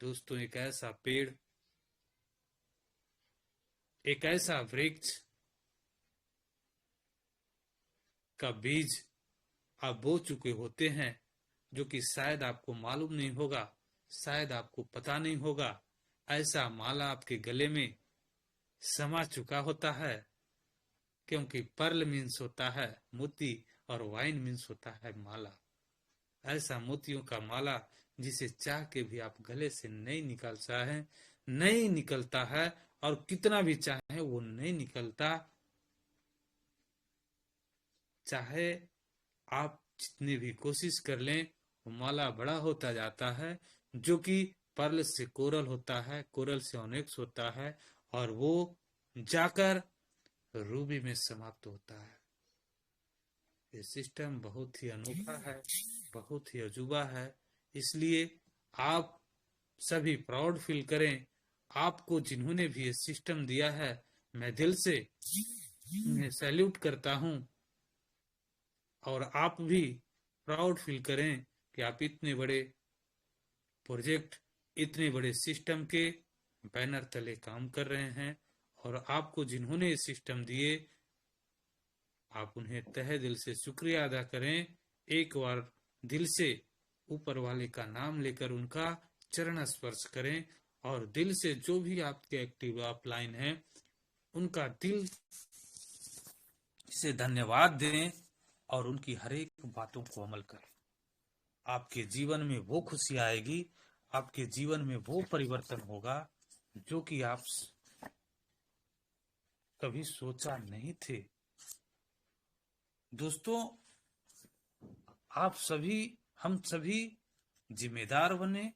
दोस्तों, एक ऐसा पेड़, एक ऐसा वृक्ष का बीज आप बो चुके होते हैं, जो कि शायद आपको मालूम नहीं होगा, शायद आपको पता नहीं होगा। ऐसा माला आपके गले में समा चुका होता है, क्योंकि पर्ल मीन्स होता है मोती और वाइन मीन्स होता है माला। ऐसा मोतियों का माला जिसे चाह के भी आप गले से नहीं निकाल चाहे, नहीं निकलता है, और कितना भी चाहे वो नहीं निकलता। चाहे आप जितनी भी कोशिश कर लें, वो माला बड़ा होता जाता है, जो कि पर्ल से कोरल होता है, कोरल से ऑनिक्स होता है, और वो जाकर रूबी में समाप्त होता है। ये सिस्टम बहुत ही अनोखा है, बहुत ही अजूबा है। इसलिए आप सभी प्राउड फील करें। आपको जिन्होंने भी ये सिस्टम दिया है, मैं दिल से उन्हें सैल्यूट करता हूं। और आप भी प्राउड फील करें कि आप इतने बड़े प्रोजेक्ट, इतने बड़े सिस्टम के बैनर तले काम कर रहे हैं। और आपको जिन्होंने ये सिस्टम दिए, आप उन्हें तहे दिल से शुक्रिया अदा करें। एक बार दिल से ऊपर वाले का नाम लेकर उनका चरण स्पर्श करें, और दिल से जो भी आपके एक्टिव अपलाइन है उनका दिल से धन्यवाद दें और उनकी हर एक बातों को अमल करें। आपके जीवन में वो खुशी आएगी, आपके जीवन में वो परिवर्तन होगा जो कि आप कभी सोचा नहीं थे। दोस्तों, आप सभी, हम सभी जिम्मेदार बने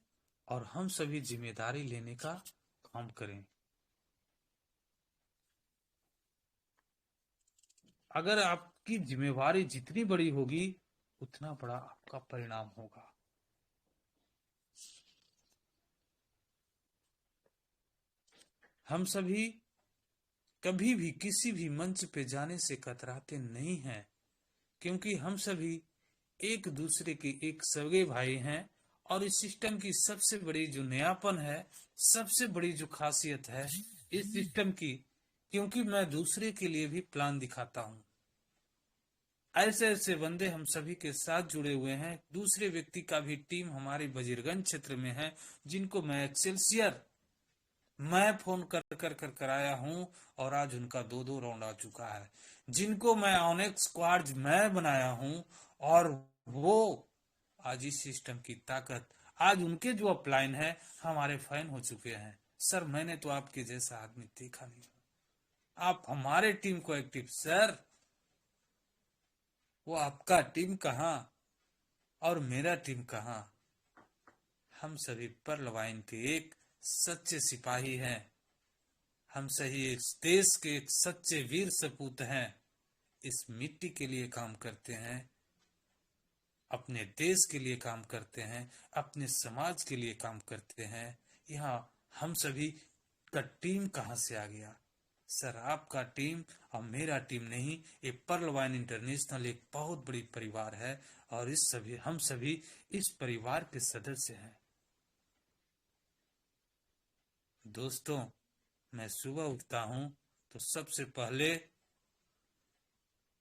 और हम सभी जिम्मेदारी लेने का काम करें। अगर आपकी जिम्मेवारी जितनी बड़ी होगी, उतना बड़ा आपका परिणाम होगा। हम सभी कभी भी किसी भी मंच पे जाने से कतराते नहीं हैं, क्योंकि हम सभी एक दूसरे के एक सगे भाई हैं। और इस सिस्टम की सबसे बड़ी जो नयापन है, सबसे बड़ी जो खासियत है इस सिस्टम की, क्योंकि मैं दूसरे के लिए भी प्लान दिखाता हूं। ऐसे ऐसे बंदे हम सभी के साथ जुड़े हुए हैं। दूसरे व्यक्ति का भी टीम हमारे वजीरगंज क्षेत्र में है, जिनको मैं एक्सेल्सियर मैं फोन कर कराया हूं, और आज उनका 2-2 राउंड आ चुका है। जिनको मैं ऑनेक्स स्क्वाड मैं बनाया हूं, और वो आज इस सिस्टम की ताकत, आज उनके जो अपलाइन है हमारे फैन हो चुके हैं। सर, मैंने तो आपके जैसा आदमी देखा नहीं। आप हमारे टीम को एक्टिव सर, वो आपका टीम कहाँ और मेरा टीम कहाँ? हम सभी पर्ल वाइन के एक सच्चे सिपाही हैं। हम सही इस देश के एक सच्चे वीर सपूत हैं। इस मिट्टी के लिए काम करते हैं। अपने देश के लिए काम करते हैं, अपने समाज के लिए काम करते हैं। यहाँ हम सभी का टीम कहाँ से आ गया? सर, आपका टीम और मेरा टीम नहीं, ये पर्ल वाइन इंटरनेशनल एक बहुत बड़ी परिवार है और हम सभी इस परिवार के सदस्य हैं। दोस्तों, मैं सुबह उठता हूं तो सबसे पहले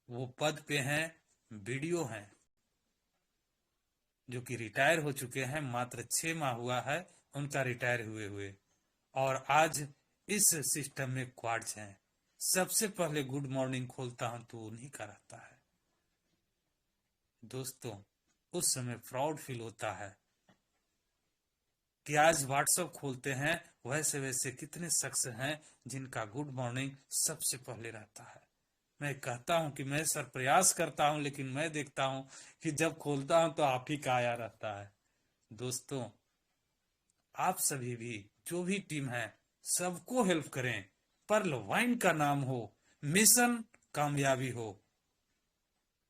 वो पद पे हैं, वीडियो हैं जो कि रिटायर हो चुके हैं, मात्र 6 माह हुआ है उनका रिटायर हुए और आज इस सिस्टम में क्वार्ट्स हैं। सबसे पहले गुड मॉर्निंग खोलता हूं तो उन्हीं का रहता है। दोस्तों, उस समय प्राउड फील होता है कि आज व्हाट्सएप खोलते हैं, वैसे वैसे कितने शख्स हैं जिनका गुड मॉर्निंग सबसे पहले रहता है। मैं कहता हूं कि मैं सर प्रयास करता हूं, लेकिन मैं देखता हूं कि जब खोलता हूं तो आप ही का आया रहता है। दोस्तों, आप सभी भी जो भी टीम है सबको हेल्प करें, पर्ल वाइन का नाम हो, मिशन कामयाबी हो।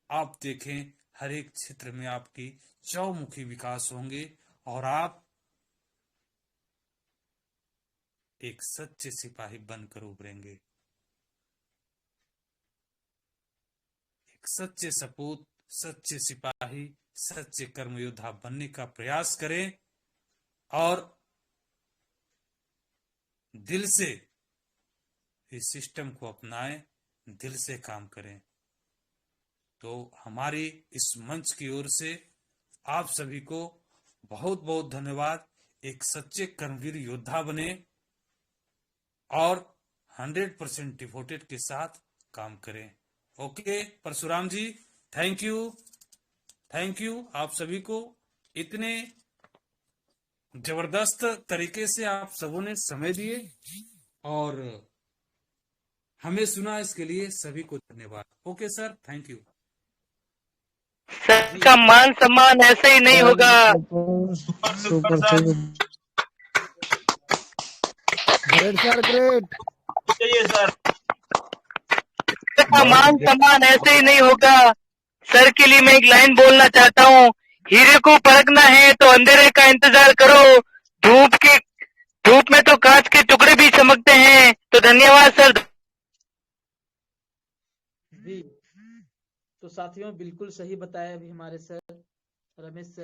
आप देखें, हर एक क्षेत्र में आपकी चौमुखी विकास होंगे और आप एक सच्चे सिपाही बनकर उभरेंगे, एक सच्चे सपूत, सच्चे सिपाही, सच्चे कर्मयोद्धा बनने का प्रयास करें और दिल से इस सिस्टम को अपनाएं, दिल से काम करें। तो हमारी इस मंच की ओर से आप सभी को बहुत बहुत धन्यवाद। एक सच्चे कर्मवीर योद्धा बने और 100% डिवोटेड के साथ काम करें। Okay Parshuram ji, thank you आप सभी को। इतने जबरदस्त तरीके से आप सबों ने समय दिए और हमें सुना, इसके लिए सभी को धन्यवाद। Okay sir, thank you. Sir का मान सम्मान ऐसे ही नहीं होगा। सुपर सर, ग्रेट सर का मान सम्मान ऐसे ही नहीं होगा। सर के लिए मैं एक लाइन बोलना चाहता हूँ, हीरे को परखना है तो अंधेरे का इंतजार करो, धूप में तो कांच के टुकड़े भी चमकते हैं। तो धन्यवाद सर जी। तो साथियों, बिल्कुल सही बताया अभी हमारे सर रमेश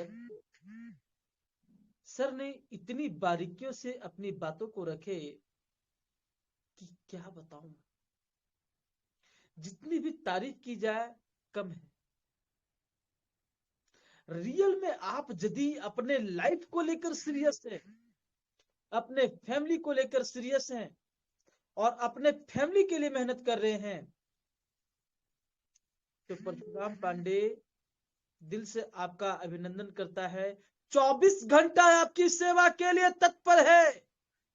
सर ने इतनी बारीकियों से अपनी बातों को रखे कि क्या बताऊं। जितनी भी तारीफ की जाए कम है। रियल में आप यदि अपने लाइफ को लेकर सीरियस है, अपने फैमिली को लेकर सीरियस हैं और अपने फैमिली के लिए मेहनत कर रहे हैं, तो परशुराम पांडे दिल से आपका अभिनंदन करता है। 24 घंटा आपकी सेवा के लिए तत्पर है।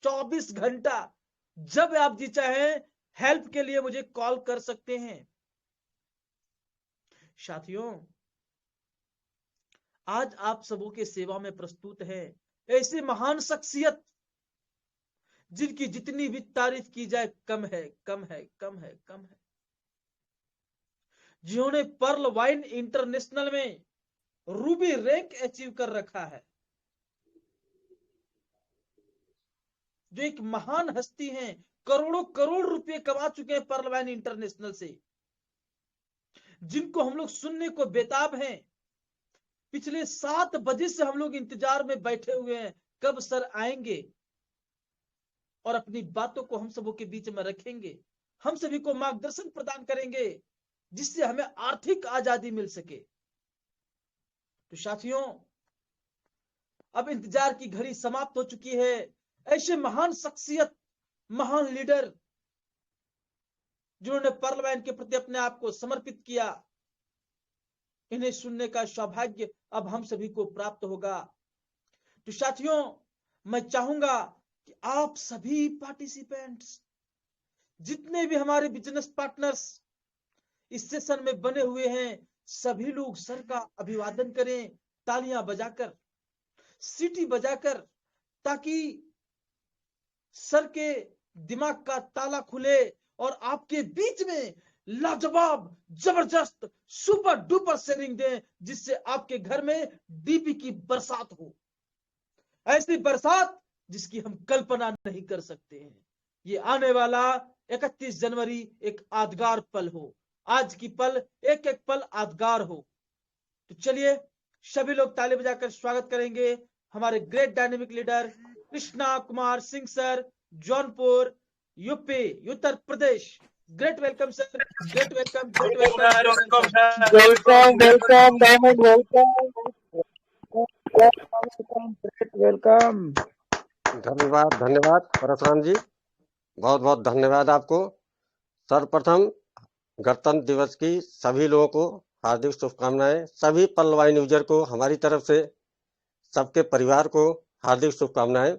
24 घंटा, जब आप जी चाहे हेल्प के लिए मुझे कॉल कर सकते हैं। साथियों, आज आप सबों के सेवा में प्रस्तुत है ऐसे महान शख्सियत जिनकी जितनी भी तारीफ की जाए कम है, कम है, कम है, कम है। जिन्होंने पर्ल वाइन इंटरनेशनल में रूबी रैंक अचीव कर रखा है, जो एक महान हस्ती हैं, करोड़ों करोड़ रुपए कमा चुके हैं पर्ल वाइन इंटरनेशनल से, जिनको हम लोग सुनने को बेताब हैं। पिछले 7 बजे से हम लोग इंतजार में बैठे हुए हैं, कब सर आएंगे और अपनी बातों को हम सबों के बीच में रखेंगे, हम सभी को मार्गदर्शन प्रदान करेंगे, जिससे हमें आर्थिक आजादी मिल सके। तो साथियों, अब इंतजार की घड़ी समाप्त हो चुकी है। ऐसे महान शख्सियत, महान लीडर जिन्होंने पर्ल वाइन के प्रति अपने आप को समर्पित किया, इन्हें सुनने का सौभाग्य अब हम सभी को प्राप्त होगा। तो साथियों, मैं चाहूंगा कि आप सभी पार्टिसिपेंट्स, जितने भी हमारे बिजनेस पार्टनर्स इस सेशन में बने हुए हैं, सभी लोग सर का अभिवादन करें, तालियां बजाकर, सीटी बजाकर, ताकि सर के दिमाग का ताला खुले और आपके बीच में लाजवाब, जबरदस्त, सुपर डुपर शेयरिंग दें, जिससे आपके घर में डीपी की बरसात हो, ऐसी बरसात जिसकी हम कल्पना नहीं कर सकते हैं। ये आने वाला 31 जनवरी एक यादगार पल हो, आज की पल एक एक पल यादगार हो। तो चलिए सभी लोग ताली बजाकर स्वागत करेंगे हमारे great dynamic leader Krishna Kumar Singh sir, Jaunpur, UP, Uttar Pradesh. Great welcome sir, great welcome, great welcome. Welcome welcome diamond, welcome. धन्यवाद धन्यवाद परशुराम जी, बहुत बहुत धन्यवाद आपको। सर्वप्रथम गणतंत्र दिवस की सभी लोगों को हार्दिक शुभकामनाएं, सभी पल्लवाइन यूजर को हमारी तरफ से, सबके परिवार को हार्दिक शुभकामनाएं।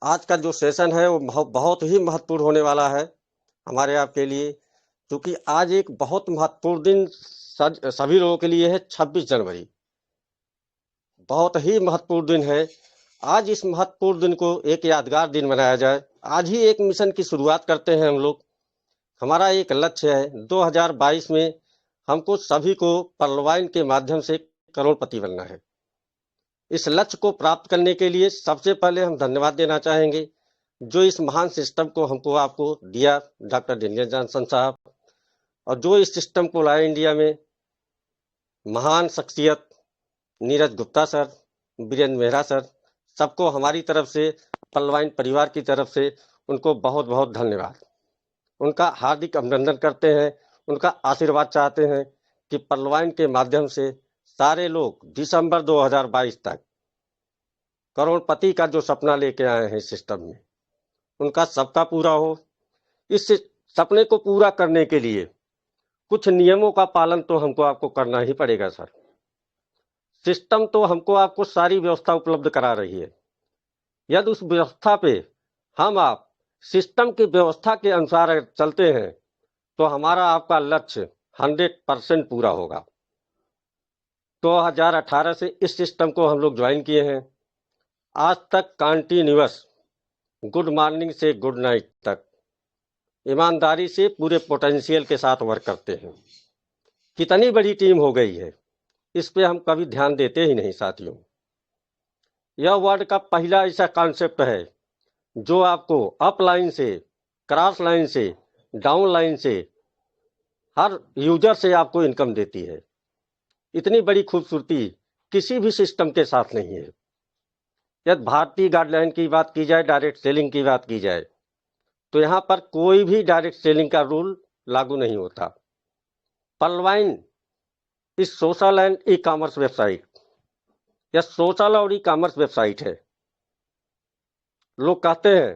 आज का जो सेशन है वो बहुत ही महत्वपूर्ण होने वाला है हमारे आपके लिए, क्योंकि आज एक बहुत महत्वपूर्ण दिन सभी लोगों के लिए है। 26 जनवरी बहुत ही महत्वपूर्ण दिन है। आज इस महत्वपूर्ण दिन को एक यादगार दिन बनाया जाए। आज ही एक मिशन की शुरुआत करते हैं हम लोग। हमारा एक लक्ष्य है 2022 में हमको सभी को पल्लवाइन के माध्यम से करोड़पति बनना है। इस लक्ष्य को प्राप्त करने के लिए सबसे पहले हम धन्यवाद देना चाहेंगे जो इस महान सिस्टम को हमको आपको दिया, डॉक्टर डेनियल जॉनसन साहब, और जो इस सिस्टम को लाए इंडिया में, महान शख्सियत नीरज गुप्ता सर, वीरेंद्र मेहरा सर, सबको हमारी तरफ से, पल्लवाइन परिवार की तरफ से उनको बहुत बहुत धन्यवाद। उनका हार्दिक अभिनंदन करते हैं, उनका आशीर्वाद चाहते हैं कि पल्लवाइन के माध्यम से सारे लोग दिसंबर 2022 तक करोड़पति का जो सपना लेके आए हैं सिस्टम में, उनका सबका पूरा हो। इस सपने को पूरा करने के लिए कुछ नियमों का पालन तो हमको आपको करना ही पड़ेगा सर। सिस्टम तो हमको आपको सारी व्यवस्था उपलब्ध करा रही है। यदि उस व्यवस्था पे हम आप सिस्टम की व्यवस्था के अनुसार अगर चलते हैं तो हमारा आपका लक्ष्य 100% पूरा होगा। 2018 से इस सिस्टम को हम लोग ज्वाइन किए हैं। आज तक कंटिन्यूअस गुड मॉर्निंग से गुड नाइट तक ईमानदारी से पूरे पोटेंशियल के साथ वर्क करते हैं। कितनी बड़ी टीम हो गई है इस पे हम कभी ध्यान देते ही नहीं साथियों। यह वर्ड का पहला ऐसा कॉन्सेप्ट है जो आपको अप लाइन से, क्रॉस लाइन से, डाउन लाइन से, हर यूजर से आपको इनकम देती है। इतनी बड़ी खूबसूरती किसी भी सिस्टम के साथ नहीं है। यदि भारतीय गाइडलाइन की बात की जाए, डायरेक्ट सेलिंग की बात की जाए, तो यहाँ पर कोई भी डायरेक्ट सेलिंग का रूल लागू नहीं होता। पल्लवाइन इस social and e commerce website, यह सोशल और ई कॉमर्स वेबसाइट है। लोग कहते हैं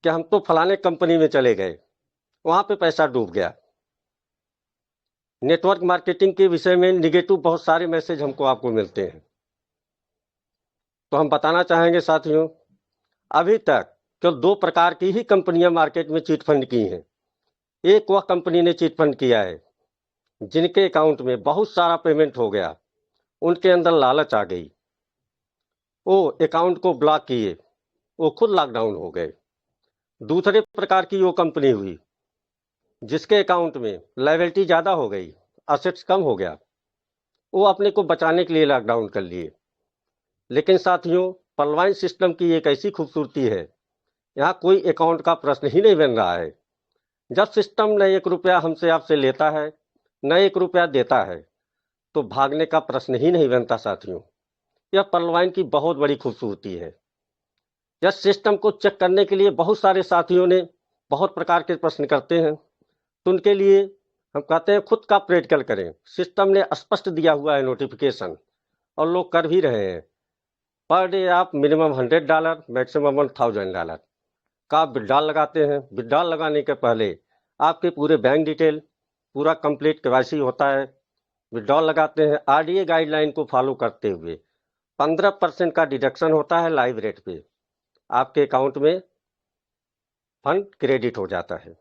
कि हम तो फलाने कंपनी में चले गए, वहां पे पैसा डूब गया। नेटवर्क मार्केटिंग के विषय में निगेटिव बहुत सारे मैसेज हमको आपको मिलते हैं। तो हम बताना चाहेंगे साथियों, अभी तक केवल 2 प्रकार की ही कंपनियां मार्केट में चीट फंड की हैं। एक वह कंपनी ने चीट फंड किया है जिनके अकाउंट में बहुत सारा पेमेंट हो गया, उनके अंदर लालच आ गई, वो अकाउंट को ब्लॉक किए, वो खुद लॉकडाउन हो गए। दूसरे प्रकार की वो कंपनी हुई जिसके अकाउंट में लायबिलिटी ज़्यादा हो गई, असेट्स कम हो गया, वो अपने को बचाने के लिए लॉकडाउन कर लिए। लेकिन साथियों, पल्लवाइन सिस्टम की एक ऐसी खूबसूरती है, यहाँ कोई अकाउंट का प्रश्न ही नहीं बन रहा है। जब सिस्टम न 1 रुपया हमसे आपसे लेता है, न 1 रुपया देता है, तो भागने का प्रश्न ही नहीं बनता साथियों। यह पल्लवाइन की बहुत बड़ी खूबसूरती है। यह सिस्टम को चेक करने के लिए बहुत सारे साथियों ने बहुत प्रकार के प्रश्न करते हैं, तो उनके लिए हम कहते हैं खुद का प्रैक्टिकल करें। सिस्टम ने स्पष्ट दिया हुआ है नोटिफिकेशन, और लोग कर भी रहे हैं। पर डे आप मिनिमम $100, मैक्सिमम $1000 का विड्रॉल लगाते हैं। विड्रॉल लगाने के पहले आपके पूरे बैंक डिटेल, पूरा कंप्लीट केवाईसी होता है। विड्रॉल लगाते हैं, आरडीए गाइडलाइन को फॉलो करते हुए 15% का डिडक्शन होता है लाइव रेट पे, आपके अकाउंट में फंड क्रेडिट हो जाता है।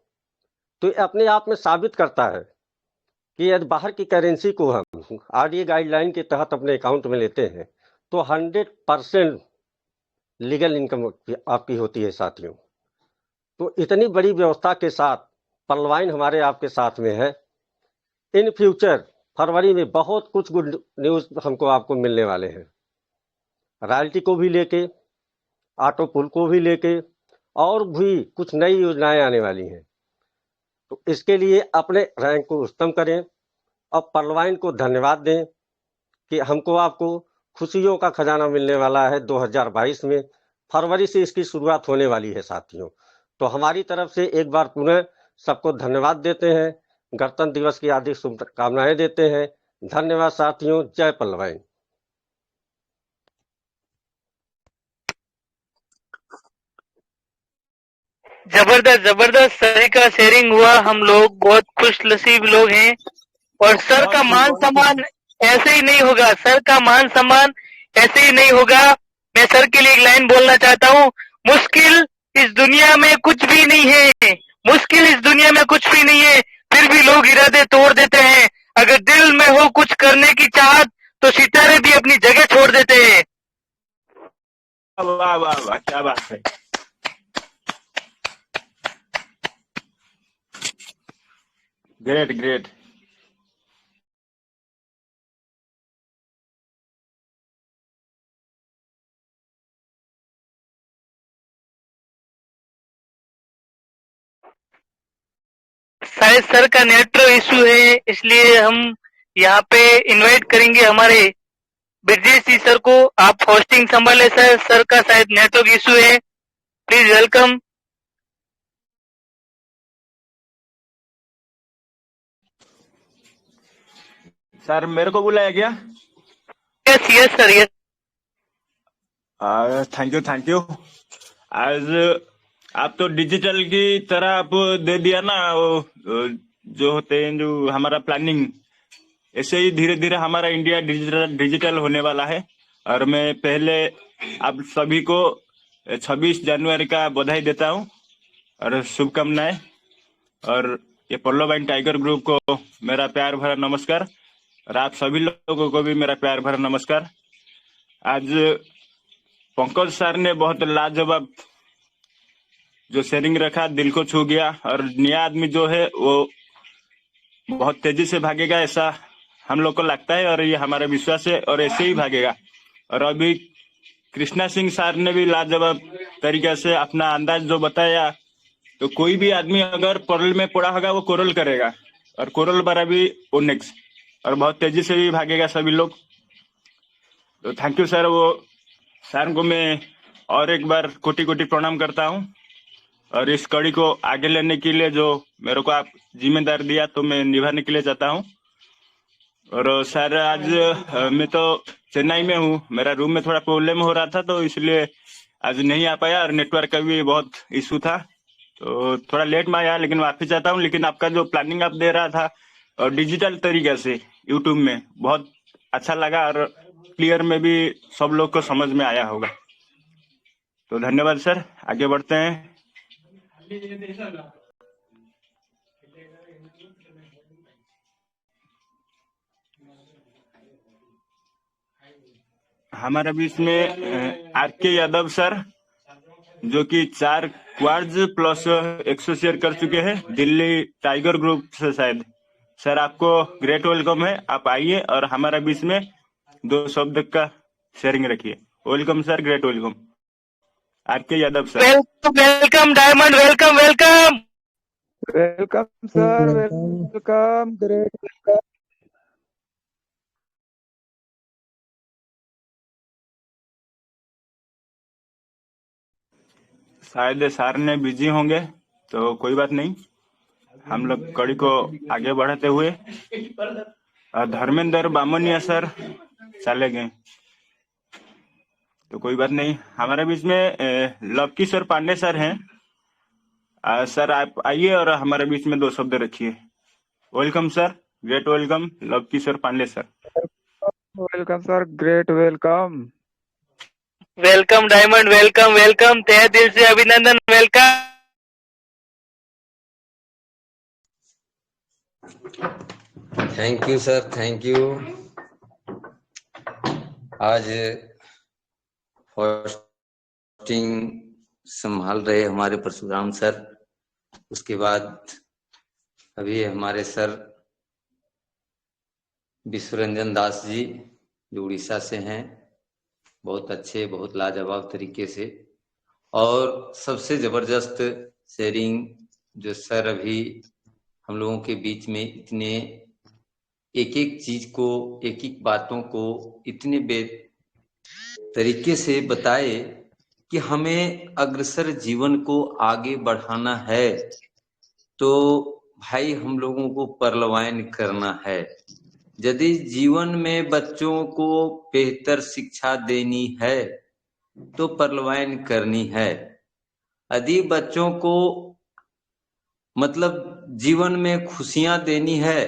तो ये अपने आप में साबित करता है कि यदि बाहर की करेंसी को हम आरडीए गाइडलाइन के तहत अपने अकाउंट में लेते हैं तो 100% लीगल इनकम आपकी होती है साथियों। तो इतनी बड़ी व्यवस्था के साथ पलवाइन हमारे आपके साथ में है। इन फ्यूचर फरवरी में बहुत कुछ गुड न्यूज हमको आपको मिलने वाले हैं, रॉयल्टी को भी लेके, ऑटो पुल को भी लेके, और भी कुछ नई योजनाएं आने वाली हैं। तो इसके लिए अपने रैंक को उत्तम करें और पलवाइन को धन्यवाद दें कि हमको आपको खुशियों का खजाना मिलने वाला है 2022 में। फरवरी से इसकी शुरुआत होने वाली है साथियों। तो हमारी तरफ से एक बार पुनः सबको धन्यवाद देते हैं, गणतंत्र दिवस की हार्दिक शुभकामनाएं देते हैं। धन्यवाद साथियों, जय पलवाइन। जबरदस्त जबरदस्त सही का शेयरिंग हुआ। हम लोग बहुत खुश नसीब लोग हैं और सर का मान सम्मान ऐसे ही नहीं होगा, सर का मान सम्मान ऐसे ही नहीं होगा। मैं सर के लिए एक लाइन बोलना चाहता हूँ, मुश्किल इस दुनिया में कुछ भी नहीं है, मुश्किल इस दुनिया में कुछ भी नहीं है, फिर भी लोग इरादे तोड़ देते हैं। अगर दिल में हो कुछ करने की चाहत तो सितारे भी अपनी जगह छोड़ देते हैं। वाह वाह वाह, क्या बात है। Great great. शायद सर का नेटवर्क इशू है, इसलिए हम यहाँ पे इनवाइट करेंगे हमारे ब्रजेश जी सर को। आप होस्टिंग संभाले सर, सर का शायद नेटवर्क इशू है, प्लीज वेलकम। सर मेरे को बुलाया गया? Yes yes sir yes. Thank you. आज आप तो डिजिटल की तरह आप दे दिया ना, वो जो होते हैं जो हमारा प्लानिंग, ऐसे ही धीरे धीरे हमारा इंडिया डिजिटल होने वाला है। और मैं पहले आप सभी को 26 जनवरी का बधाई देता हूँ और शुभकामनाएं। और ये पल्लवाइन टाइगर ग्रुप को मेरा प्यार भरा नमस्कार, और आप सभी लोगों को भी मेरा प्यार भरा नमस्कार। आज पंकज सर ने बहुत लाजवाब जो शेयरिंग रखा, दिल को छू गया। और नया आदमी जो है वो बहुत तेजी से भागेगा ऐसा हम लोग को लगता है, और ये हमारा विश्वास है, और ऐसे ही भागेगा। और अभी कृष्णा सिंह सर ने भी लाजवाब तरीके से अपना अंदाज जो बताया, तो कोई भी आदमी अगर परल में पड़ा होगा वो कोरल करेगा, और कोरल बरा भी वो नेक्स्ट, और बहुत तेजी से भी भागेगा सभी लोग। तो थैंक यू सर। वो सर को मैं और एक बार कोटि कोटि प्रणाम करता हूँ, और इस कड़ी को आगे लेने के लिए जो मेरे को आप जिम्मेदार दिया तो मैं निभाने के लिए चाहता हूँ। और सर आज मैं तो चेन्नई में हूँ, मेरा रूम में थोड़ा प्रॉब्लम हो रहा था, तो इसलिए आज नहीं आ पाया, और नेटवर्क का भी बहुत इशू था, तो थोड़ा लेट में आया। लेकिन वापस जाता हूँ। लेकिन आपका जो प्लानिंग आप दे रहा था और डिजिटल तरीके से यूट्यूब में, बहुत अच्छा लगा, और क्लियर में भी सब लोग को समझ में आया होगा। तो धन्यवाद सर, आगे बढ़ते हैं। हमारे बीच में आर.के. यादव सर, जो कि 4 क्वार्ट्स प्लस 100 शेयर कर चुके हैं दिल्ली टाइगर ग्रुप से। शायद सर आपको ग्रेट वेलकम है, आप आइए और हमारे बीच में 2 शब्द का शेयरिंग रखिए। Welcome sir, great welcome. R K. Yadav sir. Welcome diamond, welcome welcome welcome sir, welcome, great welcome. शायद सर ने बिजी होंगे, तो कोई बात नहीं, हम लोग कड़ी को आगे बढ़ाते हुए। धर्मेंद्र बामनिया सर चले गए, तो कोई बात नहीं। हमारे बीच में लवकिशोर पांडे सर हैं। सर आप आइए और हमारे बीच में 2 शब्द रखिए। Welcome sir, great welcome, Lavkishore Pandey sir. Welcome sir, great welcome. Welcome diamond, welcome welcome, तहे दिल से अभिनंदन, welcome. Thank you sir, thank you. आज होस्टिंग संभाल रहे हमारे परशुराम सर, उसके बाद अभी हमारे सर विश्वरंजन दास जी जो उड़ीसा से हैं, बहुत अच्छे, बहुत लाजवाब तरीके से, और सबसे जबरदस्त शेयरिंग जो सर अभी हम लोगों के बीच में इतने एक एक चीज को, एक एक बातों को इतने तरीके से बताए कि हमें अग्रसर जीवन को आगे बढ़ाना है तो भाई हम लोगों को परलवायन करना है। यदि जीवन में बच्चों को बेहतर शिक्षा देनी है तो परलवायन करनी है। यदि बच्चों को मतलब जीवन में खुशियां देनी है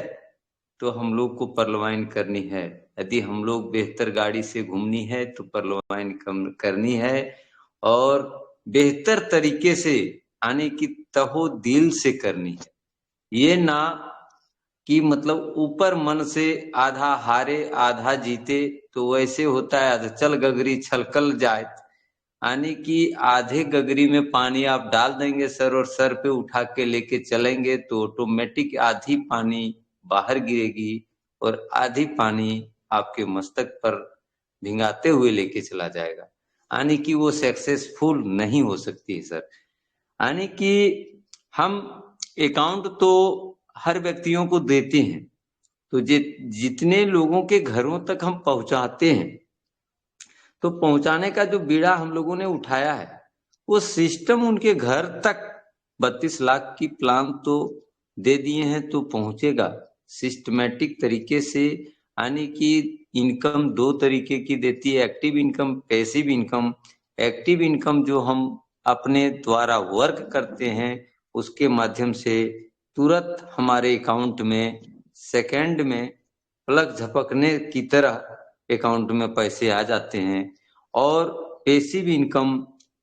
तो हम लोग को परलवायन करनी है। यदि हम लोग बेहतर गाड़ी से घूमनी है तो परलवायन करनी है, और बेहतर तरीके से आने की तहो दिल से करनी है। ये ना कि मतलब ऊपर मन से आधा हारे आधा जीते, तो वैसे होता है आधा चल गगरी छलकल जाए, यानी कि आधे गगरी में पानी आप डाल देंगे सर और सर पे उठा के लेके चलेंगे तो ऑटोमेटिक आधी पानी बाहर गिरेगी और आधी पानी आपके मस्तक पर भिंगाते हुए लेके चला जाएगा, यानी कि वो सक्सेसफुल नहीं हो सकती है सर। यानी कि हम अकाउंट तो हर व्यक्तियों को देते हैं, तो जितने लोगों के घरों तक हम पहुंचाते हैं, तो पहुंचाने का जो बीड़ा हम लोगों ने उठाया है वो सिस्टम उनके घर तक 32 लाख की प्लान तो दे दिए हैं, तो पहुंचेगा सिस्टमेटिक तरीके से। यानी कि इनकम दो तरीके की देती है, active income, passive income. Active income जो हम अपने द्वारा वर्क करते हैं उसके माध्यम से तुरंत हमारे अकाउंट में सेकंड में पलक झपकने की तरह अकाउंट में पैसे आ जाते हैं। और पैसिव इनकम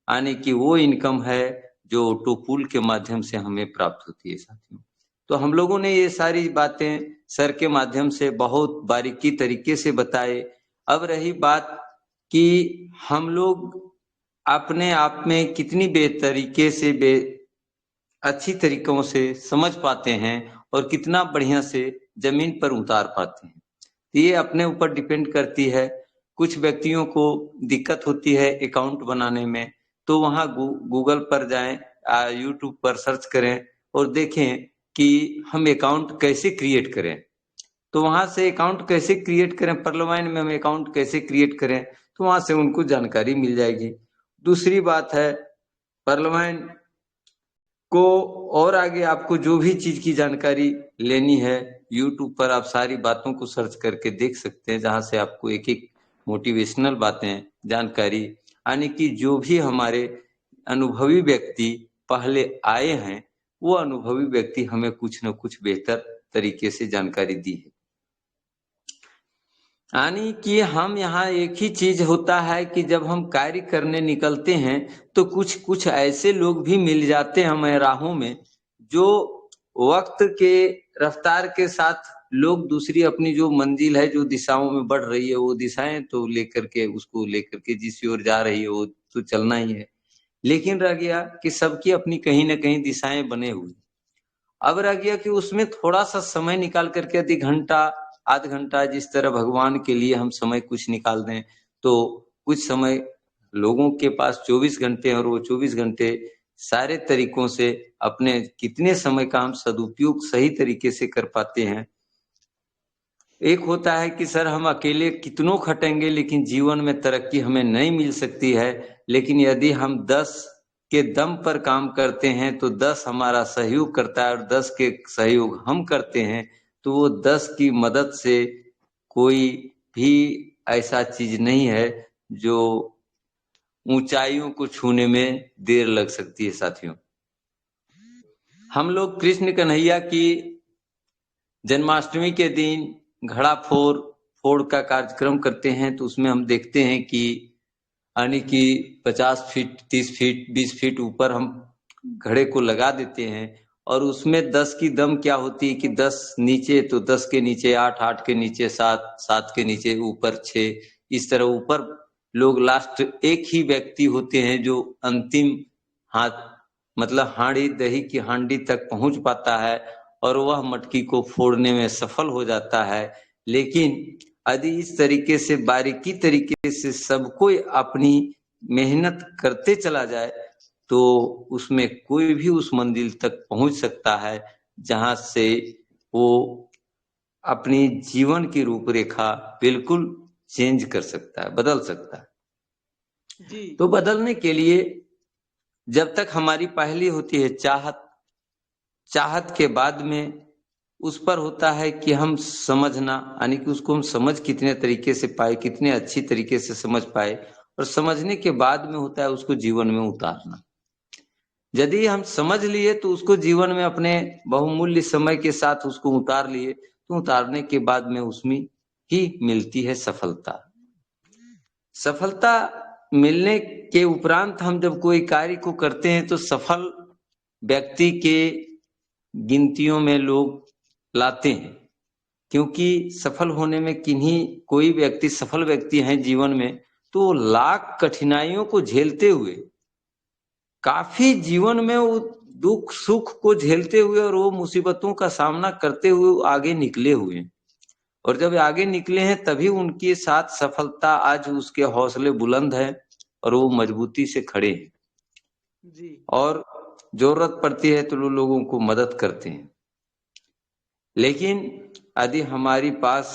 यानी कि वो इनकम है जो ऑटो पूल के माध्यम से हमें प्राप्त होती है साथियों। तो हम लोगों ने ये सारी बातें सर के माध्यम से बहुत बारीकी तरीके से बताए। अब रही बात कि हम लोग अपने आप में कितनी बेतरीके से अच्छी तरीकों से समझ पाते हैं और कितना बढ़िया से जमीन पर उतार पाते हैं, ये अपने ऊपर डिपेंड करती है। कुछ व्यक्तियों को दिक्कत होती है अकाउंट बनाने में, तो वहां गूगल पर जाएं, यूट्यूब पर सर्च करें और देखें कि हम अकाउंट कैसे क्रिएट करें। तो वहां से अकाउंट कैसे क्रिएट करें, परलवाइन में हम अकाउंट कैसे क्रिएट करें, तो वहां से उनको जानकारी मिल जाएगी। दूसरी बात है परलवाइन को और आगे आपको जो भी चीज की जानकारी लेनी है यूट्यूब पर आप सारी बातों को सर्च करके देख सकते हैं, जहां से आपको एक एक मोटिवेशनल बातें जानकारी, यानी कि जो भी हमारे अनुभवी व्यक्ति पहले आए हैं वो अनुभवी व्यक्ति हमें कुछ न कुछ बेहतर तरीके से जानकारी दी है। यानी कि हम यहाँ एक ही चीज होता है कि जब हम कार्य करने निकलते हैं तो कुछ कुछ ऐसे लोग भी मिल जाते हैं हमें राहों में, जो वक्त के रफ्तार के साथ लोग दूसरी अपनी जो मंजिल है, जो दिशाओं में बढ़ रही है, वो दिशाएं तो लेकर के उसको लेकर के जिस ओर जा रही है वो तो चलना ही है। लेकिन रह गया कि सबकी अपनी कहीं ना कहीं दिशाएं बने हुए। अब रह गया कि उसमें थोड़ा सा समय निकाल करके यदि घंटा आध घंटा जिस तरह भगवान के लिए हम समय कुछ निकाल दें, तो कुछ समय लोगों के पास 24 घंटे हैं और वो 24 घंटे सारे तरीकों से अपने कितने समय का हम सदुपयोग सही तरीके से कर पाते हैं। एक होता है कि सर हम अकेले कितनों खटेंगे लेकिन जीवन में तरक्की हमें नहीं मिल सकती है, लेकिन यदि हम 10 के दम पर काम करते हैं तो 10 हमारा सहयोग करता है और 10 के सहयोग हम करते हैं तो वो 10 की मदद से कोई भी ऐसा चीज नहीं है जो ऊंचाइयों को छूने में देर लग सकती है साथियों। हम लोग कृष्ण कन्हैया की जन्माष्टमी के दिन घड़ा फोड़ का कार्यक्रम करते हैं, तो उसमें हम देखते हैं कि यानी कि 50 फीट 30 फीट 20 फीट ऊपर हम घड़े को लगा देते हैं और उसमें 10 की दम क्या होती है कि 10 नीचे तो 10 के नीचे 8, 8 के नीचे 7, 7 के नीचे ऊपर 6, इस तरह ऊपर लोग लास्ट एक ही व्यक्ति होते हैं जो अंतिम हाथ मतलब हांडी दही की हांडी तक पहुंच पाता है और वह मटकी को फोड़ने में सफल हो जाता है। लेकिन यदि इस तरीके से बारीकी तरीके से सब कोई अपनी मेहनत करते चला जाए तो उसमें कोई भी उस मंजिल तक पहुंच सकता है जहां से वो अपनी जीवन की रूपरेखा बिल्कुल चेंज कर सकता है, बदल सकता है। जी तो बदलने के लिए जब तक हमारी पहली होती है चाहत, चाहत के बाद में उस पर होता है कि हम समझना, यानी कि उसको हम समझ कितने तरीके से पाए, कितने अच्छी तरीके से समझ पाए, और समझने के बाद में होता है उसको जीवन में उतारना। यदि हम समझ लिए तो उसको जीवन में अपने बहुमूल्य समय के साथ उसको उतार लिए, तो उतारने के बाद में उसमें ही मिलती है सफलता। सफलता मिलने के उपरांत हम जब कोई कार्य को करते हैं तो सफल व्यक्ति के गिनतियों में लोग लाते हैं, क्योंकि सफल होने में किन्हीं कोई व्यक्ति सफल व्यक्ति हैं जीवन में तो लाख कठिनाइयों को झेलते हुए, काफी जीवन में वो दुख सुख को झेलते हुए और वो मुसीबतों का सामना करते हुए आगे निकले हुए हैं। और जब आगे निकले हैं तभी उनके साथ सफलता, आज उसके हौसले बुलंद हैं और वो मजबूती से खड़े हैं जी और जरूरत पड़ती है तो लोगों को मदद करते हैं। लेकिन यदि हमारी पास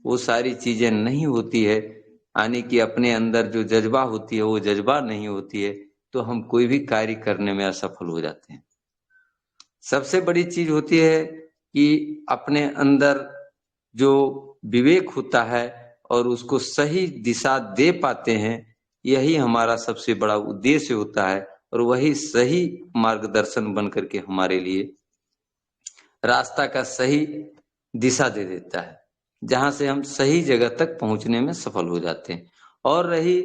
वो सारी चीजें नहीं होती है, यानी कि अपने अंदर जो जज्बा होती है वो जज्बा नहीं होती है, तो हम कोई भी कार्य करने में असफल हो जाते हैं। सबसे बड़ी चीज होती है कि अपने अंदर जो विवेक होता है और उसको सही दिशा दे पाते हैं, यही हमारा सबसे बड़ा उद्देश्य होता है और वही सही मार्गदर्शन बन करके हमारे लिए रास्ता का सही दिशा दे देता है, जहां से हम सही जगह तक पहुंचने में सफल हो जाते हैं। और रही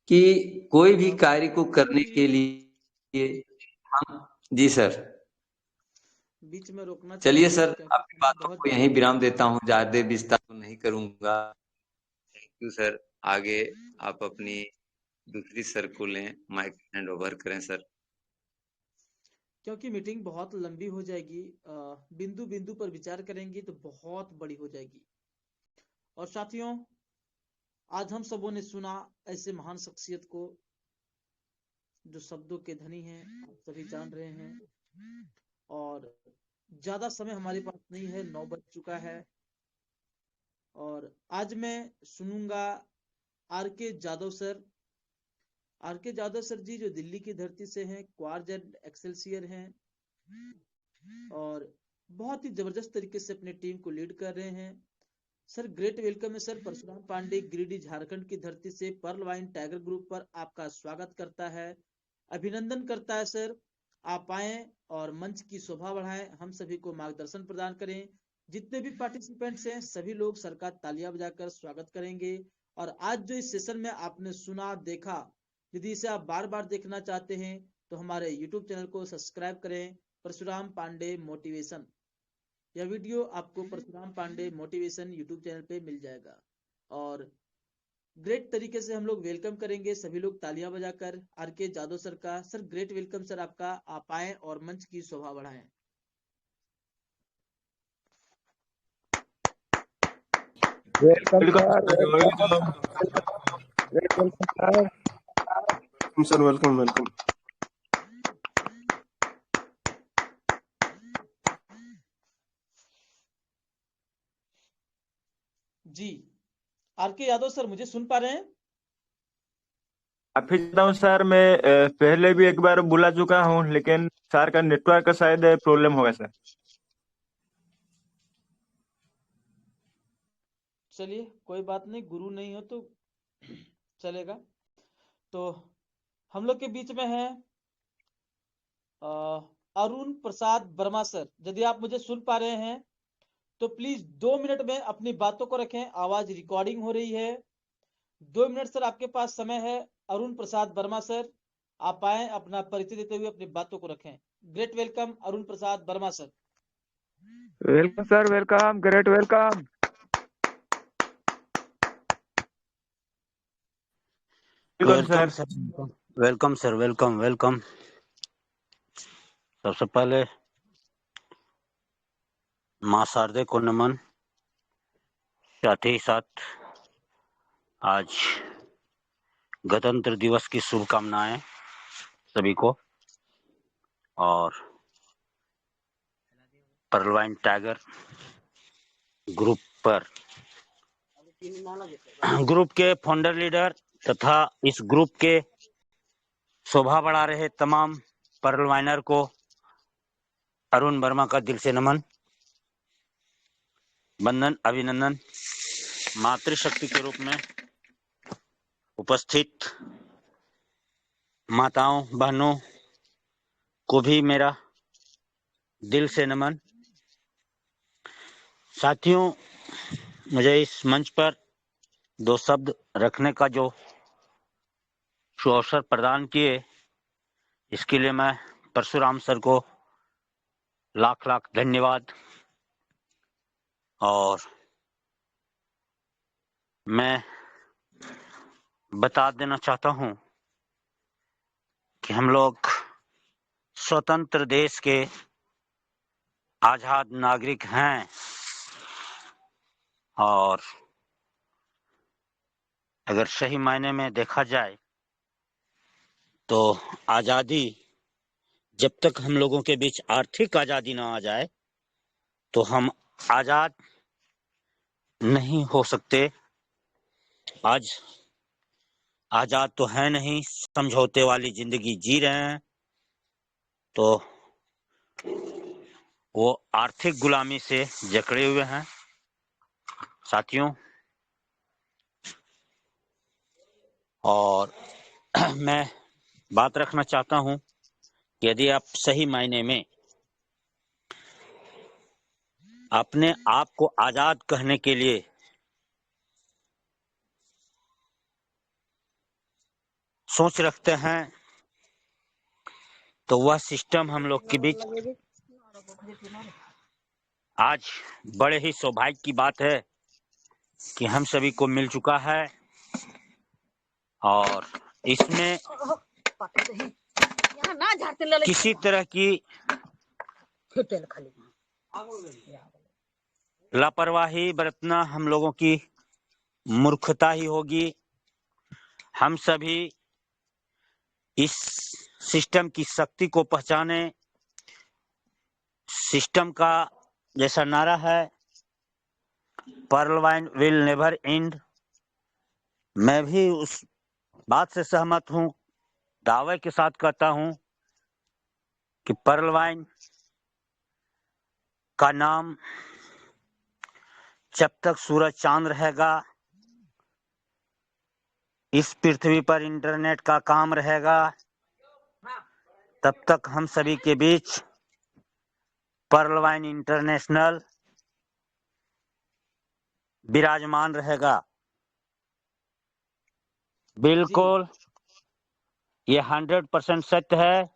कि कोई भी कार्य को करने के लिए हम, जी सर, बीच में रोकना चलिए चाहूंगा सर, क्योंकि आपकी बातों बहुत को ज्यादा यहीं विराम देता हूँ, ज्यादा विस्तार तो नहीं करूंगा। Thank you sir. आगे आप अपनी दूसरी सर को लें, माइक हैंड ओवर करें सर। क्योंकि मीटिंग बहुत लंबी हो जाएगी, बिंदु बिंदु पर विचार करेंगे तो बहुत बड़ी हो जाएगी। और साथियों, आज हम सबों ने सुना ऐसे महान शख्सियत को जो शब्दों के धनी हैं, आप सभी जान रहे हैं। और ज्यादा समय हमारे पास नहीं है, 9 बज चुका है। और आज मैं सुनूंगा R K. Jadav sir. R K. Jadav sir ji जो दिल्ली की धरती से हैं, क्वार्जेट एक्सेलसियर हैं और बहुत ही जबरदस्त तरीके से अपनी टीम को लीड कर रहे हैं। सर ग्रेट वेलकम है सर। परशुराम पांडे गिरिडीह झारखंड की धरती से पर्ल वाइन टाइगर ग्रुप पर आपका स्वागत करता है, अभिनंदन करता है सर। आप आए और मंच की शोभा बढ़ाएं, हम सभी को मार्गदर्शन प्रदान करें। जितने भी पार्टिसिपेंट्स हैं सभी लोग सर का तालियां बजाकर स्वागत करेंगे। और आज जो इस सेशन में आपने सुना देखा, यदि इसे आप बार बार देखना चाहते हैं तो हमारे यूट्यूब चैनल को सब्सक्राइब करें, परशुराम पांडे मोटिवेशन। यह वीडियो आपको Parshuram Pandey motivation YouTube channel पे मिल जाएगा। और ग्रेट तरीके से हम लोग वेलकम करेंगे सभी लोग तालियां बजाकर आर.के. जादव सर का। सर ग्रेट वेलकम सर आपका, आप आए और मंच की शोभा बढ़ाएं। Welcome welcome sir, sir, welcome, welcome welcome sir. Sir, welcome welcome. Ji R K. Yadav sir, मुझे सुन पा रहे हैं? काफी ज्यादा हूँ सर। मैं पहले भी एक बार बुला चुका हूँ, लेकिन सर का नेटवर्क का शायद प्रॉब्लम होगा सर। चलिए कोई बात नहीं, गुरु नहीं हो तो चलेगा। तो हम लोग के बीच में है अरुण प्रसाद वर्मा सर। यदि आप मुझे सुन पा रहे हैं तो प्लीज 2 मिनट में अपनी बातों को रखें, आवाज रिकॉर्डिंग हो रही है। 2 मिनट सर आपके पास समय है। अरुण प्रसाद वर्मा सर, आप आए, अपना परिचय देते हुए अपनी बातों को रखें। Great welcome Arun Prasad Verma sir. Welcome sir, welcome, great welcome. Welcome welcome sir, welcome sir, welcome welcome. सबसे पहले माँ शारदे को नमन। साथ ही साथ आज गणतंत्र दिवस की शुभकामनाएं सभी को, और पर्लवाइन टाइगर ग्रुप के फाउंडर लीडर तथा इस ग्रुप के शोभा बढ़ा रहे तमाम पर्लवाइनर को अरुण वर्मा का दिल से नमन, वंदन, अभिनंदन। मातृशक्ति के रूप में उपस्थित माताओं बहनों को भी मेरा दिल से नमन। साथियों, मुझे इस मंच पर दो शब्द रखने का जो अवसर प्रदान किए, इसके लिए मैं परशुराम सर को लाख लाख धन्यवाद। और मैं बता देना चाहता हूं कि हम लोग स्वतंत्र देश के आजाद नागरिक हैं, और अगर सही मायने में देखा जाए तो आजादी, जब तक हम लोगों के बीच आर्थिक आजादी ना आ जाए तो हम आजाद नहीं हो सकते। आज आजाद तो है नहीं, समझौते वाली जिंदगी जी रहे हैं, तो वो आर्थिक गुलामी से जकड़े हुए हैं। साथियों, और मैं बात रखना चाहता हूं कि यदि आप सही मायने में अपने आप को आजाद कहने के लिए सोच रखते हैं तो वह सिस्टम हम लोग के बीच आज बड़े ही सौभाग्य की बात है कि हम सभी को मिल चुका है, और इसमें किसी तरह की लापरवाही बरतना हम लोगों की मूर्खता ही होगी। हम सभी इस सिस्टम की शक्ति को पहचाने। सिस्टम का जैसा नारा है, पर्लवाइन विल नेवर एंड, मैं भी उस बात से सहमत हूं, दावे के साथ कहता हूं कि पर्लवाइन का नाम जब तक सूरज चांद रहेगा, इस पृथ्वी पर इंटरनेट का काम रहेगा, तब तक हम सभी के बीच पर्लवाइन इंटरनेशनल विराजमान रहेगा। बिल्कुल, ये 100% सत्य है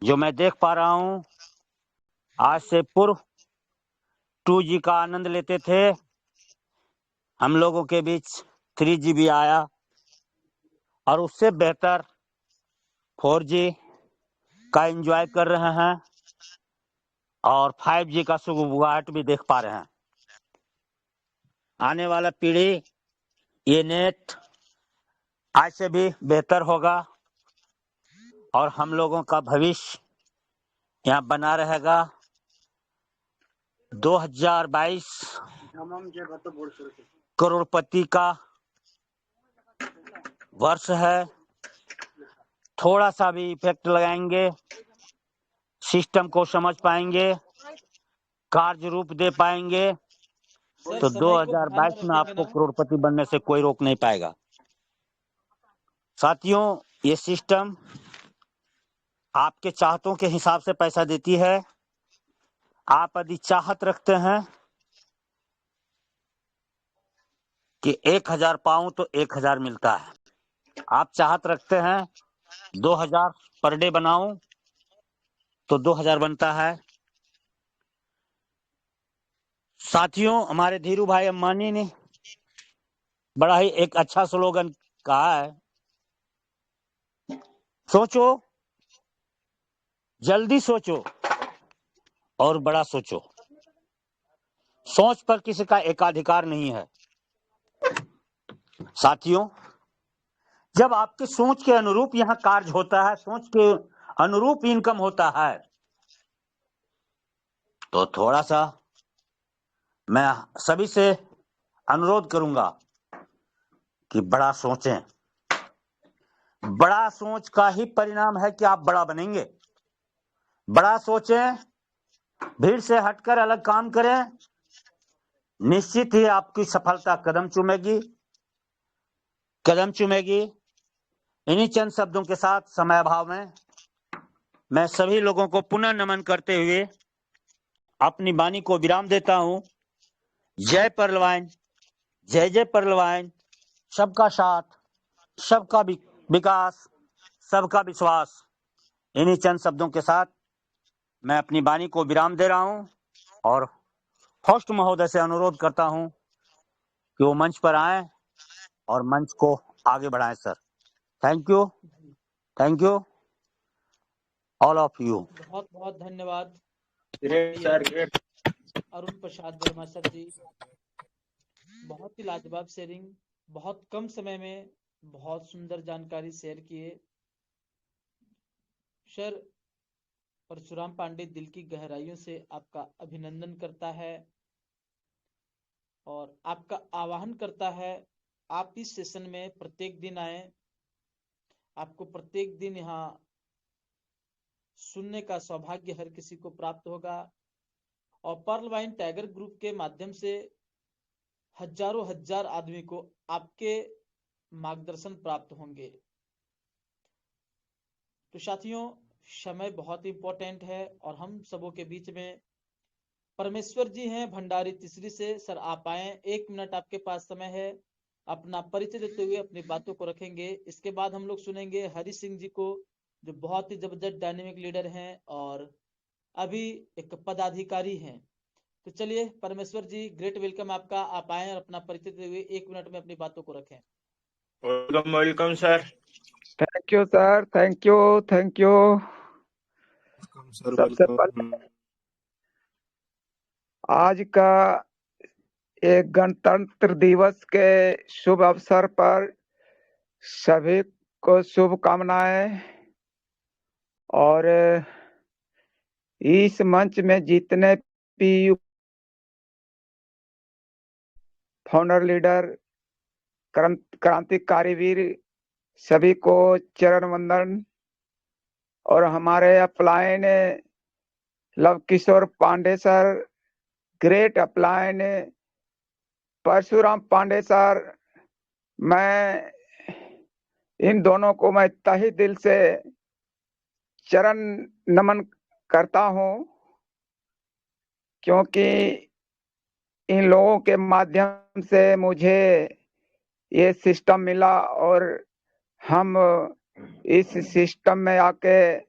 जो मैं देख पा रहा हूं। आज से पूर्व 2G का आनंद लेते थे, हम लोगों के बीच 3G भी आया, और उससे बेहतर 4G का एंजॉय कर रहे हैं, और 5G का सुगबुगाहट भी देख पा रहे हैं। आने वाला पीढ़ी ये नेट आज से भी बेहतर होगा, और हम लोगों का भविष्य यहाँ बना रहेगा। 2022 करोड़पति का वर्ष है। थोड़ा सा भी इफेक्ट लगाएंगे, सिस्टम को समझ पाएंगे, कार्य रूप दे पाएंगे, तो 2022 में आपको करोड़पति बनने से कोई रोक नहीं पाएगा। साथियों, ये सिस्टम आपके चाहतों के हिसाब से पैसा देती है। आप यदि चाहत रखते हैं कि 1000 पाऊं तो 1000 मिलता है, आप चाहत रखते हैं 2000 पर डे बनाऊं तो 2000 बनता है। साथियों, हमारे धीरू भाई अंबानी ने बड़ा ही एक अच्छा स्लोगन कहा है, सोचो, जल्दी सोचो और बड़ा सोचो। सोच पर किसी का एकाधिकार नहीं है। साथियों, जब आपकी सोच के अनुरूप यहाँ कार्य होता है, सोच के अनुरूप इनकम होता है, तो थोड़ा सा मैं सभी से अनुरोध करूंगा कि बड़ा सोचें। बड़ा सोच का ही परिणाम है कि आप बड़ा बनेंगे। बड़ा सोचें, भीड़ से हटकर अलग काम करें, निश्चित ही आपकी सफलता कदम चूमेगी। इन्हीं चंद शब्दों के साथ समय अभाव में मैं सभी लोगों को पुनः नमन करते हुए अपनी वाणी को विराम देता हूं। जय परलवाइन, जय जय परलवाइन। सबका साथ, सबका विकास, सबका विश्वास। इन्हीं चंद शब्दों के साथ मैं अपनी वाणी को विराम दे रहा हूं और होस्ट महोदय से अनुरोध करता हूं कि वो मंच पर आएं और मंच को आगे बढ़ाएं। Sir, thank you all of you. बहुत बहुत धन्यवाद great sir, great. Arun Prasad Verma sir जी। बहुत ही लाजवाब शेयरिंग, बहुत कम समय में बहुत सुंदर जानकारी शेयर किए। सर, परशुराम पांडे दिल की गहराइयों से आपका अभिनंदन करता है और आपका आह्वान करता है आप इस सेशन में प्रत्येक दिन आए। आपको प्रत्येक दिन यहाँ सुनने का सौभाग्य हर किसी को प्राप्त होगा और पर्ल वाइन टाइगर ग्रुप के माध्यम से हजारों हजार आदमी को आपके मार्गदर्शन प्राप्त होंगे। तो साथियों, समय बहुत इंपॉर्टेंट है और हम सबों के बीच में परमेश्वर जी हैं भंडारी तीसरी से। सर आप आए, 1 मिनट आपके पास समय है, अपना परिचय देते हुए अपनी बातों को रखेंगे। इसके बाद हम लोग सुनेंगे हरि सिंह जी को, जो बहुत ही जबरदस्त डायनेमिक लीडर हैं और अभी एक पदाधिकारी हैं। तो चलिए परमेश्वर जी, ग्रेट वेलकम आपका। आप आए और अपना परिचय देते हुए 1 मिनट में अपनी बातों को रखें। Welcome, welcome sir. Thank you sir, thank you. सबसे पहले आज का एक गणतंत्र दिवस के शुभ अवसर पर सभी को शुभकामनाएं और इस मंच में जितने भी फाउंडर लीडर क्रांतिकारी वीर सभी को चरण वंदन और हमारे upline Lav Kishore Pandey sir, great upline Parshuram Pandey sir, मैं इन दोनों को मैं तहे दिल से चरण नमन करता हूं, क्योंकि इन लोगों के माध्यम से मुझे ये सिस्टम मिला और हम इस सिस्टम में आके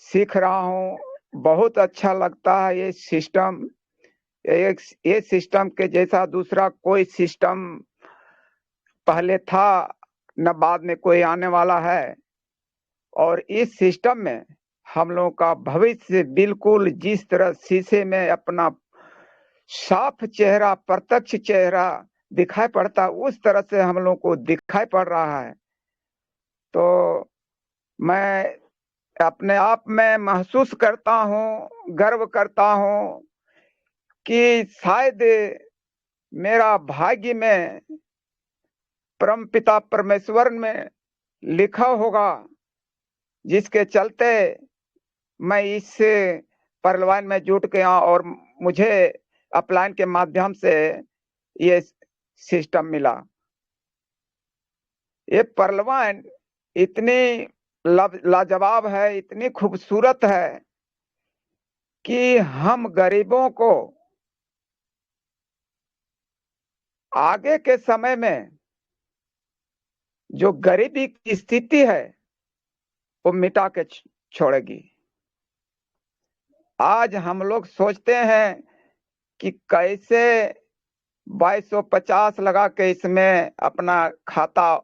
सीख रहा हूं। बहुत अच्छा लगता है ये सिस्टम। ये सिस्टम के जैसा दूसरा कोई सिस्टम पहले था न बाद में कोई आने वाला है। और इस सिस्टम में हम लोगों का भविष्य बिल्कुल जिस तरह शीशे में अपना साफ चेहरा, प्रत्यक्ष चेहरा दिखाई पड़ता, उस तरह से हम लोगों को दिखाई पड़ रहा है। तो मैं अपने आप में महसूस करता हूं, गर्व करता हूं कि शायद मेरा भाग्य में परम पिता परमेश्वर में लिखा होगा, जिसके चलते मैं इस परलवाइन में जुट गया और मुझे अपलाइन के माध्यम से ये सिस्टम मिला। ये परलवाइन इतनी लाजवाब है, इतनी खूबसूरत है कि हम गरीबों को आगे के समय में जो गरीबी की स्थिति है वो मिटा के छोड़ेगी। आज हम लोग सोचते हैं कि कैसे 2250 लगा के इसमें अपना खाता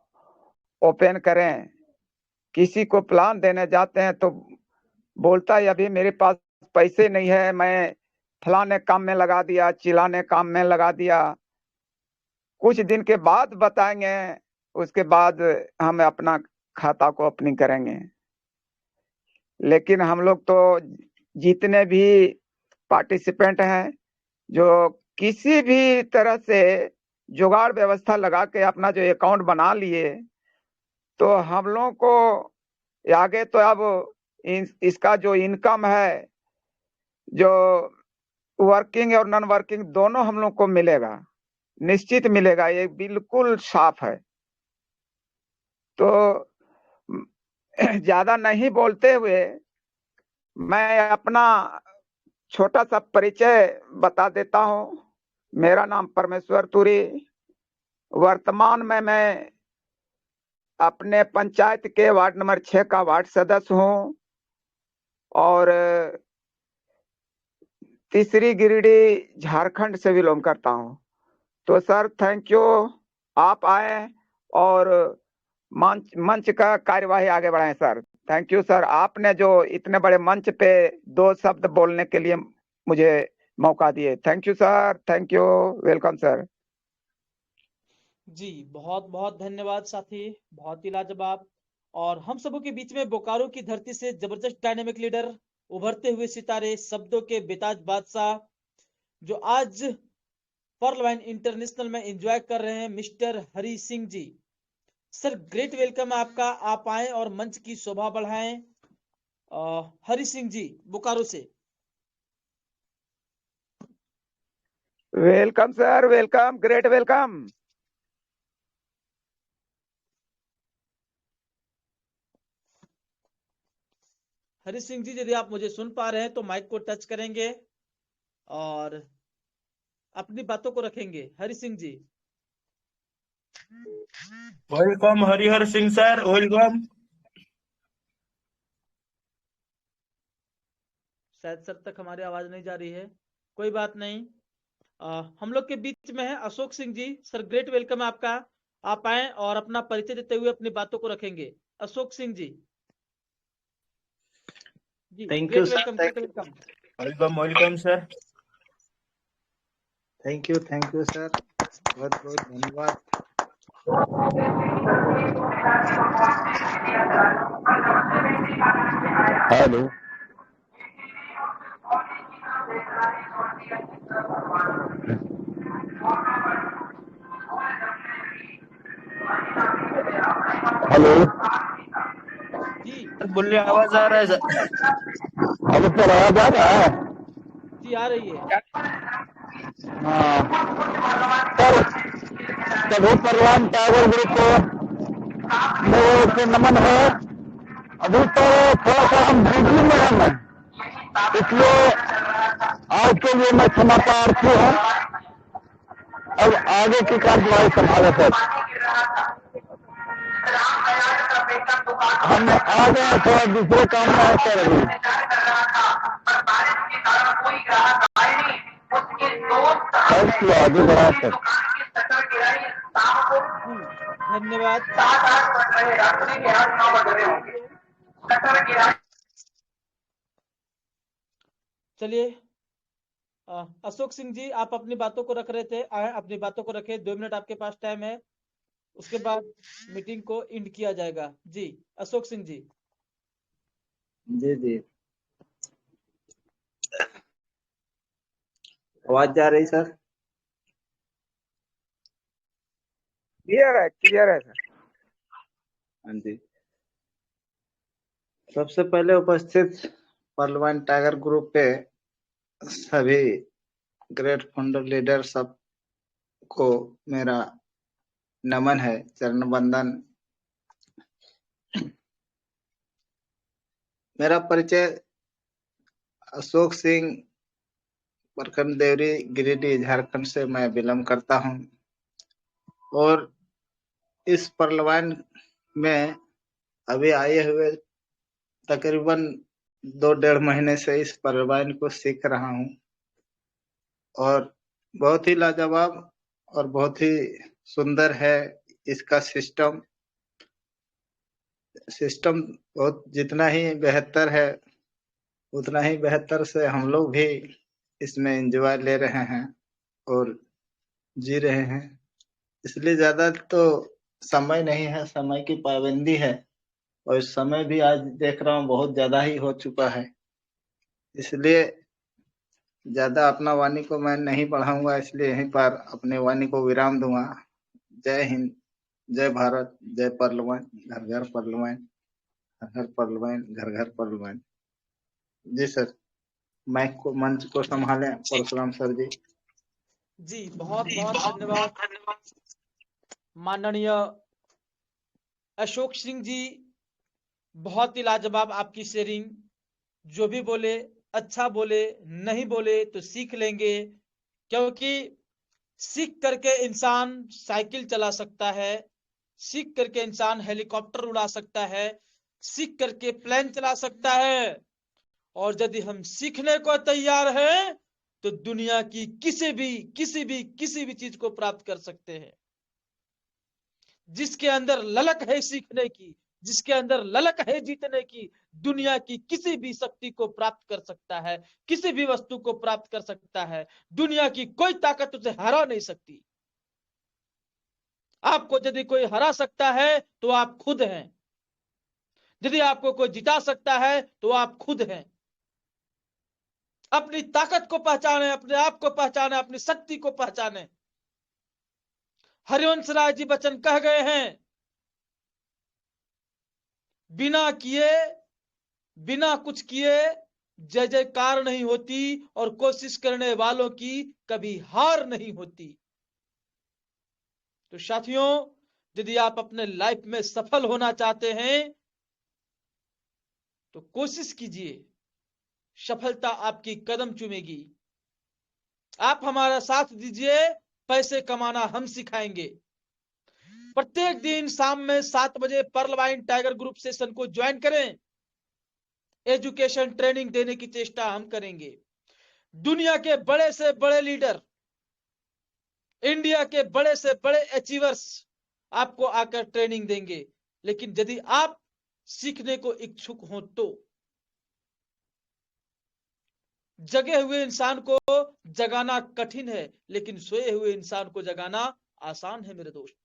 ओपन करें। किसी को प्लान देने जाते हैं तो बोलता है अभी मेरे पास पैसे नहीं है, मैं फलाने काम में लगा दिया, चिल्लाने काम में लगा दिया। कुछ दिन के बाद बताएंगे, उसके बाद हम अपना खाता को ओपनिंग करेंगे। लेकिन हम लोग तो जितने भी पार्टिसिपेंट हैं, जो किसी भी तरह से जुगाड़ व्यवस्था लगा के अपना जो अकाउंट बना लिए, तो हम लोग को आगे तो अब इसका जो इनकम है, जो वर्किंग और नॉन वर्किंग दोनों हम लोग को मिलेगा, निश्चित मिलेगा, ये बिल्कुल साफ है। तो ज्यादा नहीं बोलते हुए मैं अपना छोटा सा परिचय बता देता हूँ। मेरा नाम परमेश्वर तुरी। वर्तमान में मैं अपने पंचायत के वार्ड नंबर 6 का वार्ड सदस्य हूँ और तीसरी गिरिडीह झारखंड से बिलोंग करता हूँ। तो सर थैंक यू, आप आए और मंच का कार्यवाही आगे बढ़ाएं सर। थैंक यू सर, आपने जो इतने बड़े मंच पे 2 शब्द बोलने के लिए मुझे मौका दिए। Thank you sir, thank you, welcome sir. जी बहुत बहुत धन्यवाद साथी, बहुत ही लाजवाब। और हम सबों के बीच में बोकारो की धरती से जबरदस्त डायनेमिक लीडर, उभरते हुए सितारे, शब्दों के बेताज बादशाह, जो आज पर्ल वाइन इंटरनेशनल में एंजॉय कर रहे हैं, मिस्टर हरि सिंह जी। सर ग्रेट वेलकम है आपका, आप आए और मंच की शोभा बढ़ाएं। हरि सिंह जी बोकारो से। Welcome sir, welcome, great welcome. Hari Singh ji यदि आप मुझे सुन पा रहे हैं तो माइक को टच करेंगे और अपनी बातों को रखेंगे। Hari Singh ji. Welcome Harihar Singh sir, welcome. शायद सर तक हमारी आवाज नहीं जा रही है, कोई बात नहीं। हम लोग के बीच में है अशोक सिंह जी। सर ग्रेट वेलकम है आपका, आप आए और अपना परिचय देते हुए अपनी बातों को रखेंगे। अशोक सिंह जी। जी thank you great sir, welcome, great welcome. Welcome welcome sir. Thank you sir, बहुत बहुत धन्यवाद। हेलो, हेलो, जी बोलिए, आवाज आ रहा है सर। अब सर आवाज आ रहा है? जी आ रही है। हाँ सर, सभी परवान टाइगर ग्रुप को मेरे ओर से नमन है। अभी तो थोड़ा सा हम बिजी में हैं, इसलिए आज के लिए मैं क्षमा प्रार्थी हूँ। अब आगे की कार्यवाही संभाले सर। हम आ गए थोड़ा दूसरे काम में है सर अभी। थैंक यू, आगे बढ़ा सर। धन्यवाद। चलिए अशोक सिंह जी, आप अपनी बातों को रख रहे थे, आए अपनी बातों को रखे। 2 मिनट आपके पास टाइम है, उसके बाद मीटिंग को एंड किया जाएगा। जी अशोक सिंह जी। जी जी, आवाज जा रही सर? क्लियर है, क्लियर है सर। हाँ जी। सबसे पहले उपस्थित पर्ल वाइन टाइगर ग्रुप पे सभी ग्रेट फाउंडर लीडर सब को मेरा नमन है, चरण वंदन। मेरा परिचय अशोक सिंह, प्रखंड देवरी, गिरिडीह, झारखंड से मैं बिलोंग करता हूं और इस पर्ल वाइन में अभी आए हुए तकरीबन 2-1.5 महीने से इस पर्ल वाइन को सीख रहा हूं और बहुत ही लाजवाब और बहुत ही सुंदर है इसका सिस्टम। बहुत जितना ही बेहतर है उतना ही बेहतर से हम लोग भी इसमें एंजॉय ले रहे हैं और जी रहे हैं। इसलिए ज्यादा तो समय नहीं है, समय की पाबंदी है और समय भी आज देख रहा हूँ बहुत ज्यादा ही हो चुका है। इसलिए ज्यादा अपना वाणी को मैं नहीं बढ़ाऊंगा, इसलिए यहीं पर अपने वाणी को विराम दूंगा। जय हिंद, जय भारत, जय परलवान, घर घर परलवान, घर घर परलवान, घर घर परलवान। जी सर, माइक को, मंच को संभालें परशुराम सर जी। जी बहुत बहुत धन्यवाद माननीय अशोक सिंह जी, बहुत ही लाजवाब आपकी शेयरिंग। जो भी बोले अच्छा बोले, नहीं बोले तो सीख लेंगे, क्योंकि सीख करके इंसान साइकिल चला सकता है, सीख करके इंसान हेलीकॉप्टर उड़ा सकता है, सीख करके प्लेन चला सकता है। और यदि हम सीखने को तैयार हैं तो दुनिया की किसी भी चीज को प्राप्त कर सकते हैं। जिसके अंदर ललक है सीखने की, जिसके अंदर ललक है जीतने की, दुनिया की किसी भी शक्ति को प्राप्त कर सकता है, किसी भी वस्तु को प्राप्त कर सकता है। दुनिया की कोई ताकत उसे हरा नहीं सकती। आपको यदि कोई हरा सकता है तो आप खुद हैं, यदि आपको कोई जिता सकता है तो आप खुद हैं। अपनी ताकत को पहचाने, अपने आप को पहचाने, अपनी शक्ति को पहचाने। हरिवंश राय जी बच्चन कह गए हैं, बिना किए, बिना कुछ किए जय जयकार नहीं होती और कोशिश करने वालों की कभी हार नहीं होती। तो साथियों, यदि आप अपने लाइफ में सफल होना चाहते हैं तो कोशिश कीजिए, सफलता आपकी कदम चूमेगी। आप हमारा साथ दीजिए, पैसे कमाना हम सिखाएंगे। प्रत्येक दिन शाम में 7 बजे पर्लवाइन टाइगर ग्रुप सेशन को ज्वाइन करें। एजुकेशन ट्रेनिंग देने की चेष्टा हम करेंगे। दुनिया के बड़े से बड़े लीडर, इंडिया के बड़े से बड़े अचीवर्स आपको आकर ट्रेनिंग देंगे। लेकिन यदि आप सीखने को इच्छुक हो तो जगे हुए इंसान को जगाना कठिन है, लेकिन सोए हुए इंसान को जगाना आसान है मेरे दोस्त।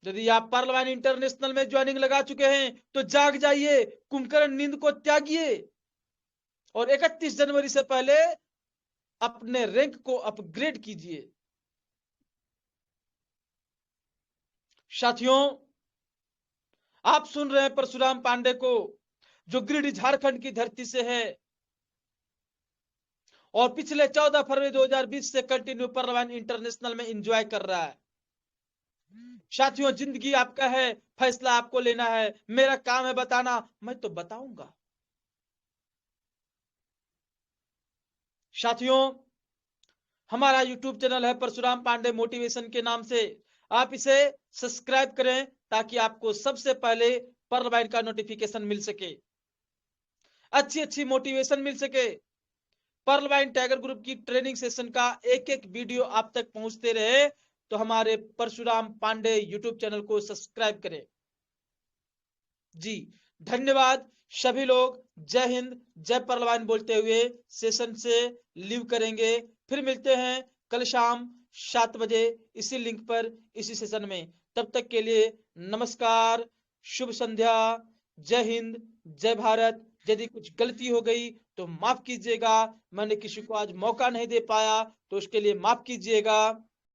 यदि आप पर्लवाइन इंटरनेशनल में ज्वाइनिंग लगा चुके हैं तो जाग जाइए, कुंभकर्ण नींद को त्यागिए और 31 जनवरी से पहले अपने रैंक को अपग्रेड कीजिए। साथियों, आप सुन रहे हैं परशुराम पांडे को, जो गिरिडीह झारखंड की धरती से है और पिछले 14 फरवरी 2020 से कंटिन्यू पर्लवाइन इंटरनेशनल में एंजॉय कर रहा है। साथियों, जिंदगी आपका है, फैसला आपको लेना है। मेरा काम है बताना, मैं तो बताऊंगा। साथियों, हमारा YouTube चैनल है परशुराम पांडे मोटिवेशन के नाम से। आप इसे सब्सक्राइब करें ताकि आपको सबसे पहले पर्लवाइन का नोटिफिकेशन मिल सके, अच्छी मोटिवेशन मिल सके। पर्लवाइन टाइगर ग्रुप की ट्रेनिंग सेशन का एक एक वीडियो आप तक पहुंचते रहे तो हमारे परशुराम पांडे YouTube चैनल को सब्सक्राइब करें। जी धन्यवाद सभी लोग। जय हिंद, जय पर्लवाइन बोलते हुए सेशन से लीव करेंगे। फिर मिलते हैं कल शाम 7 बजे इसी लिंक पर, इसी सेशन में। तब तक के लिए नमस्कार, शुभ संध्या, जय हिंद, जय भारत। यदि कुछ गलती हो गई तो माफ कीजिएगा, मैंने किसी को आज मौका नहीं दे पाया तो उसके लिए माफ कीजिएगा।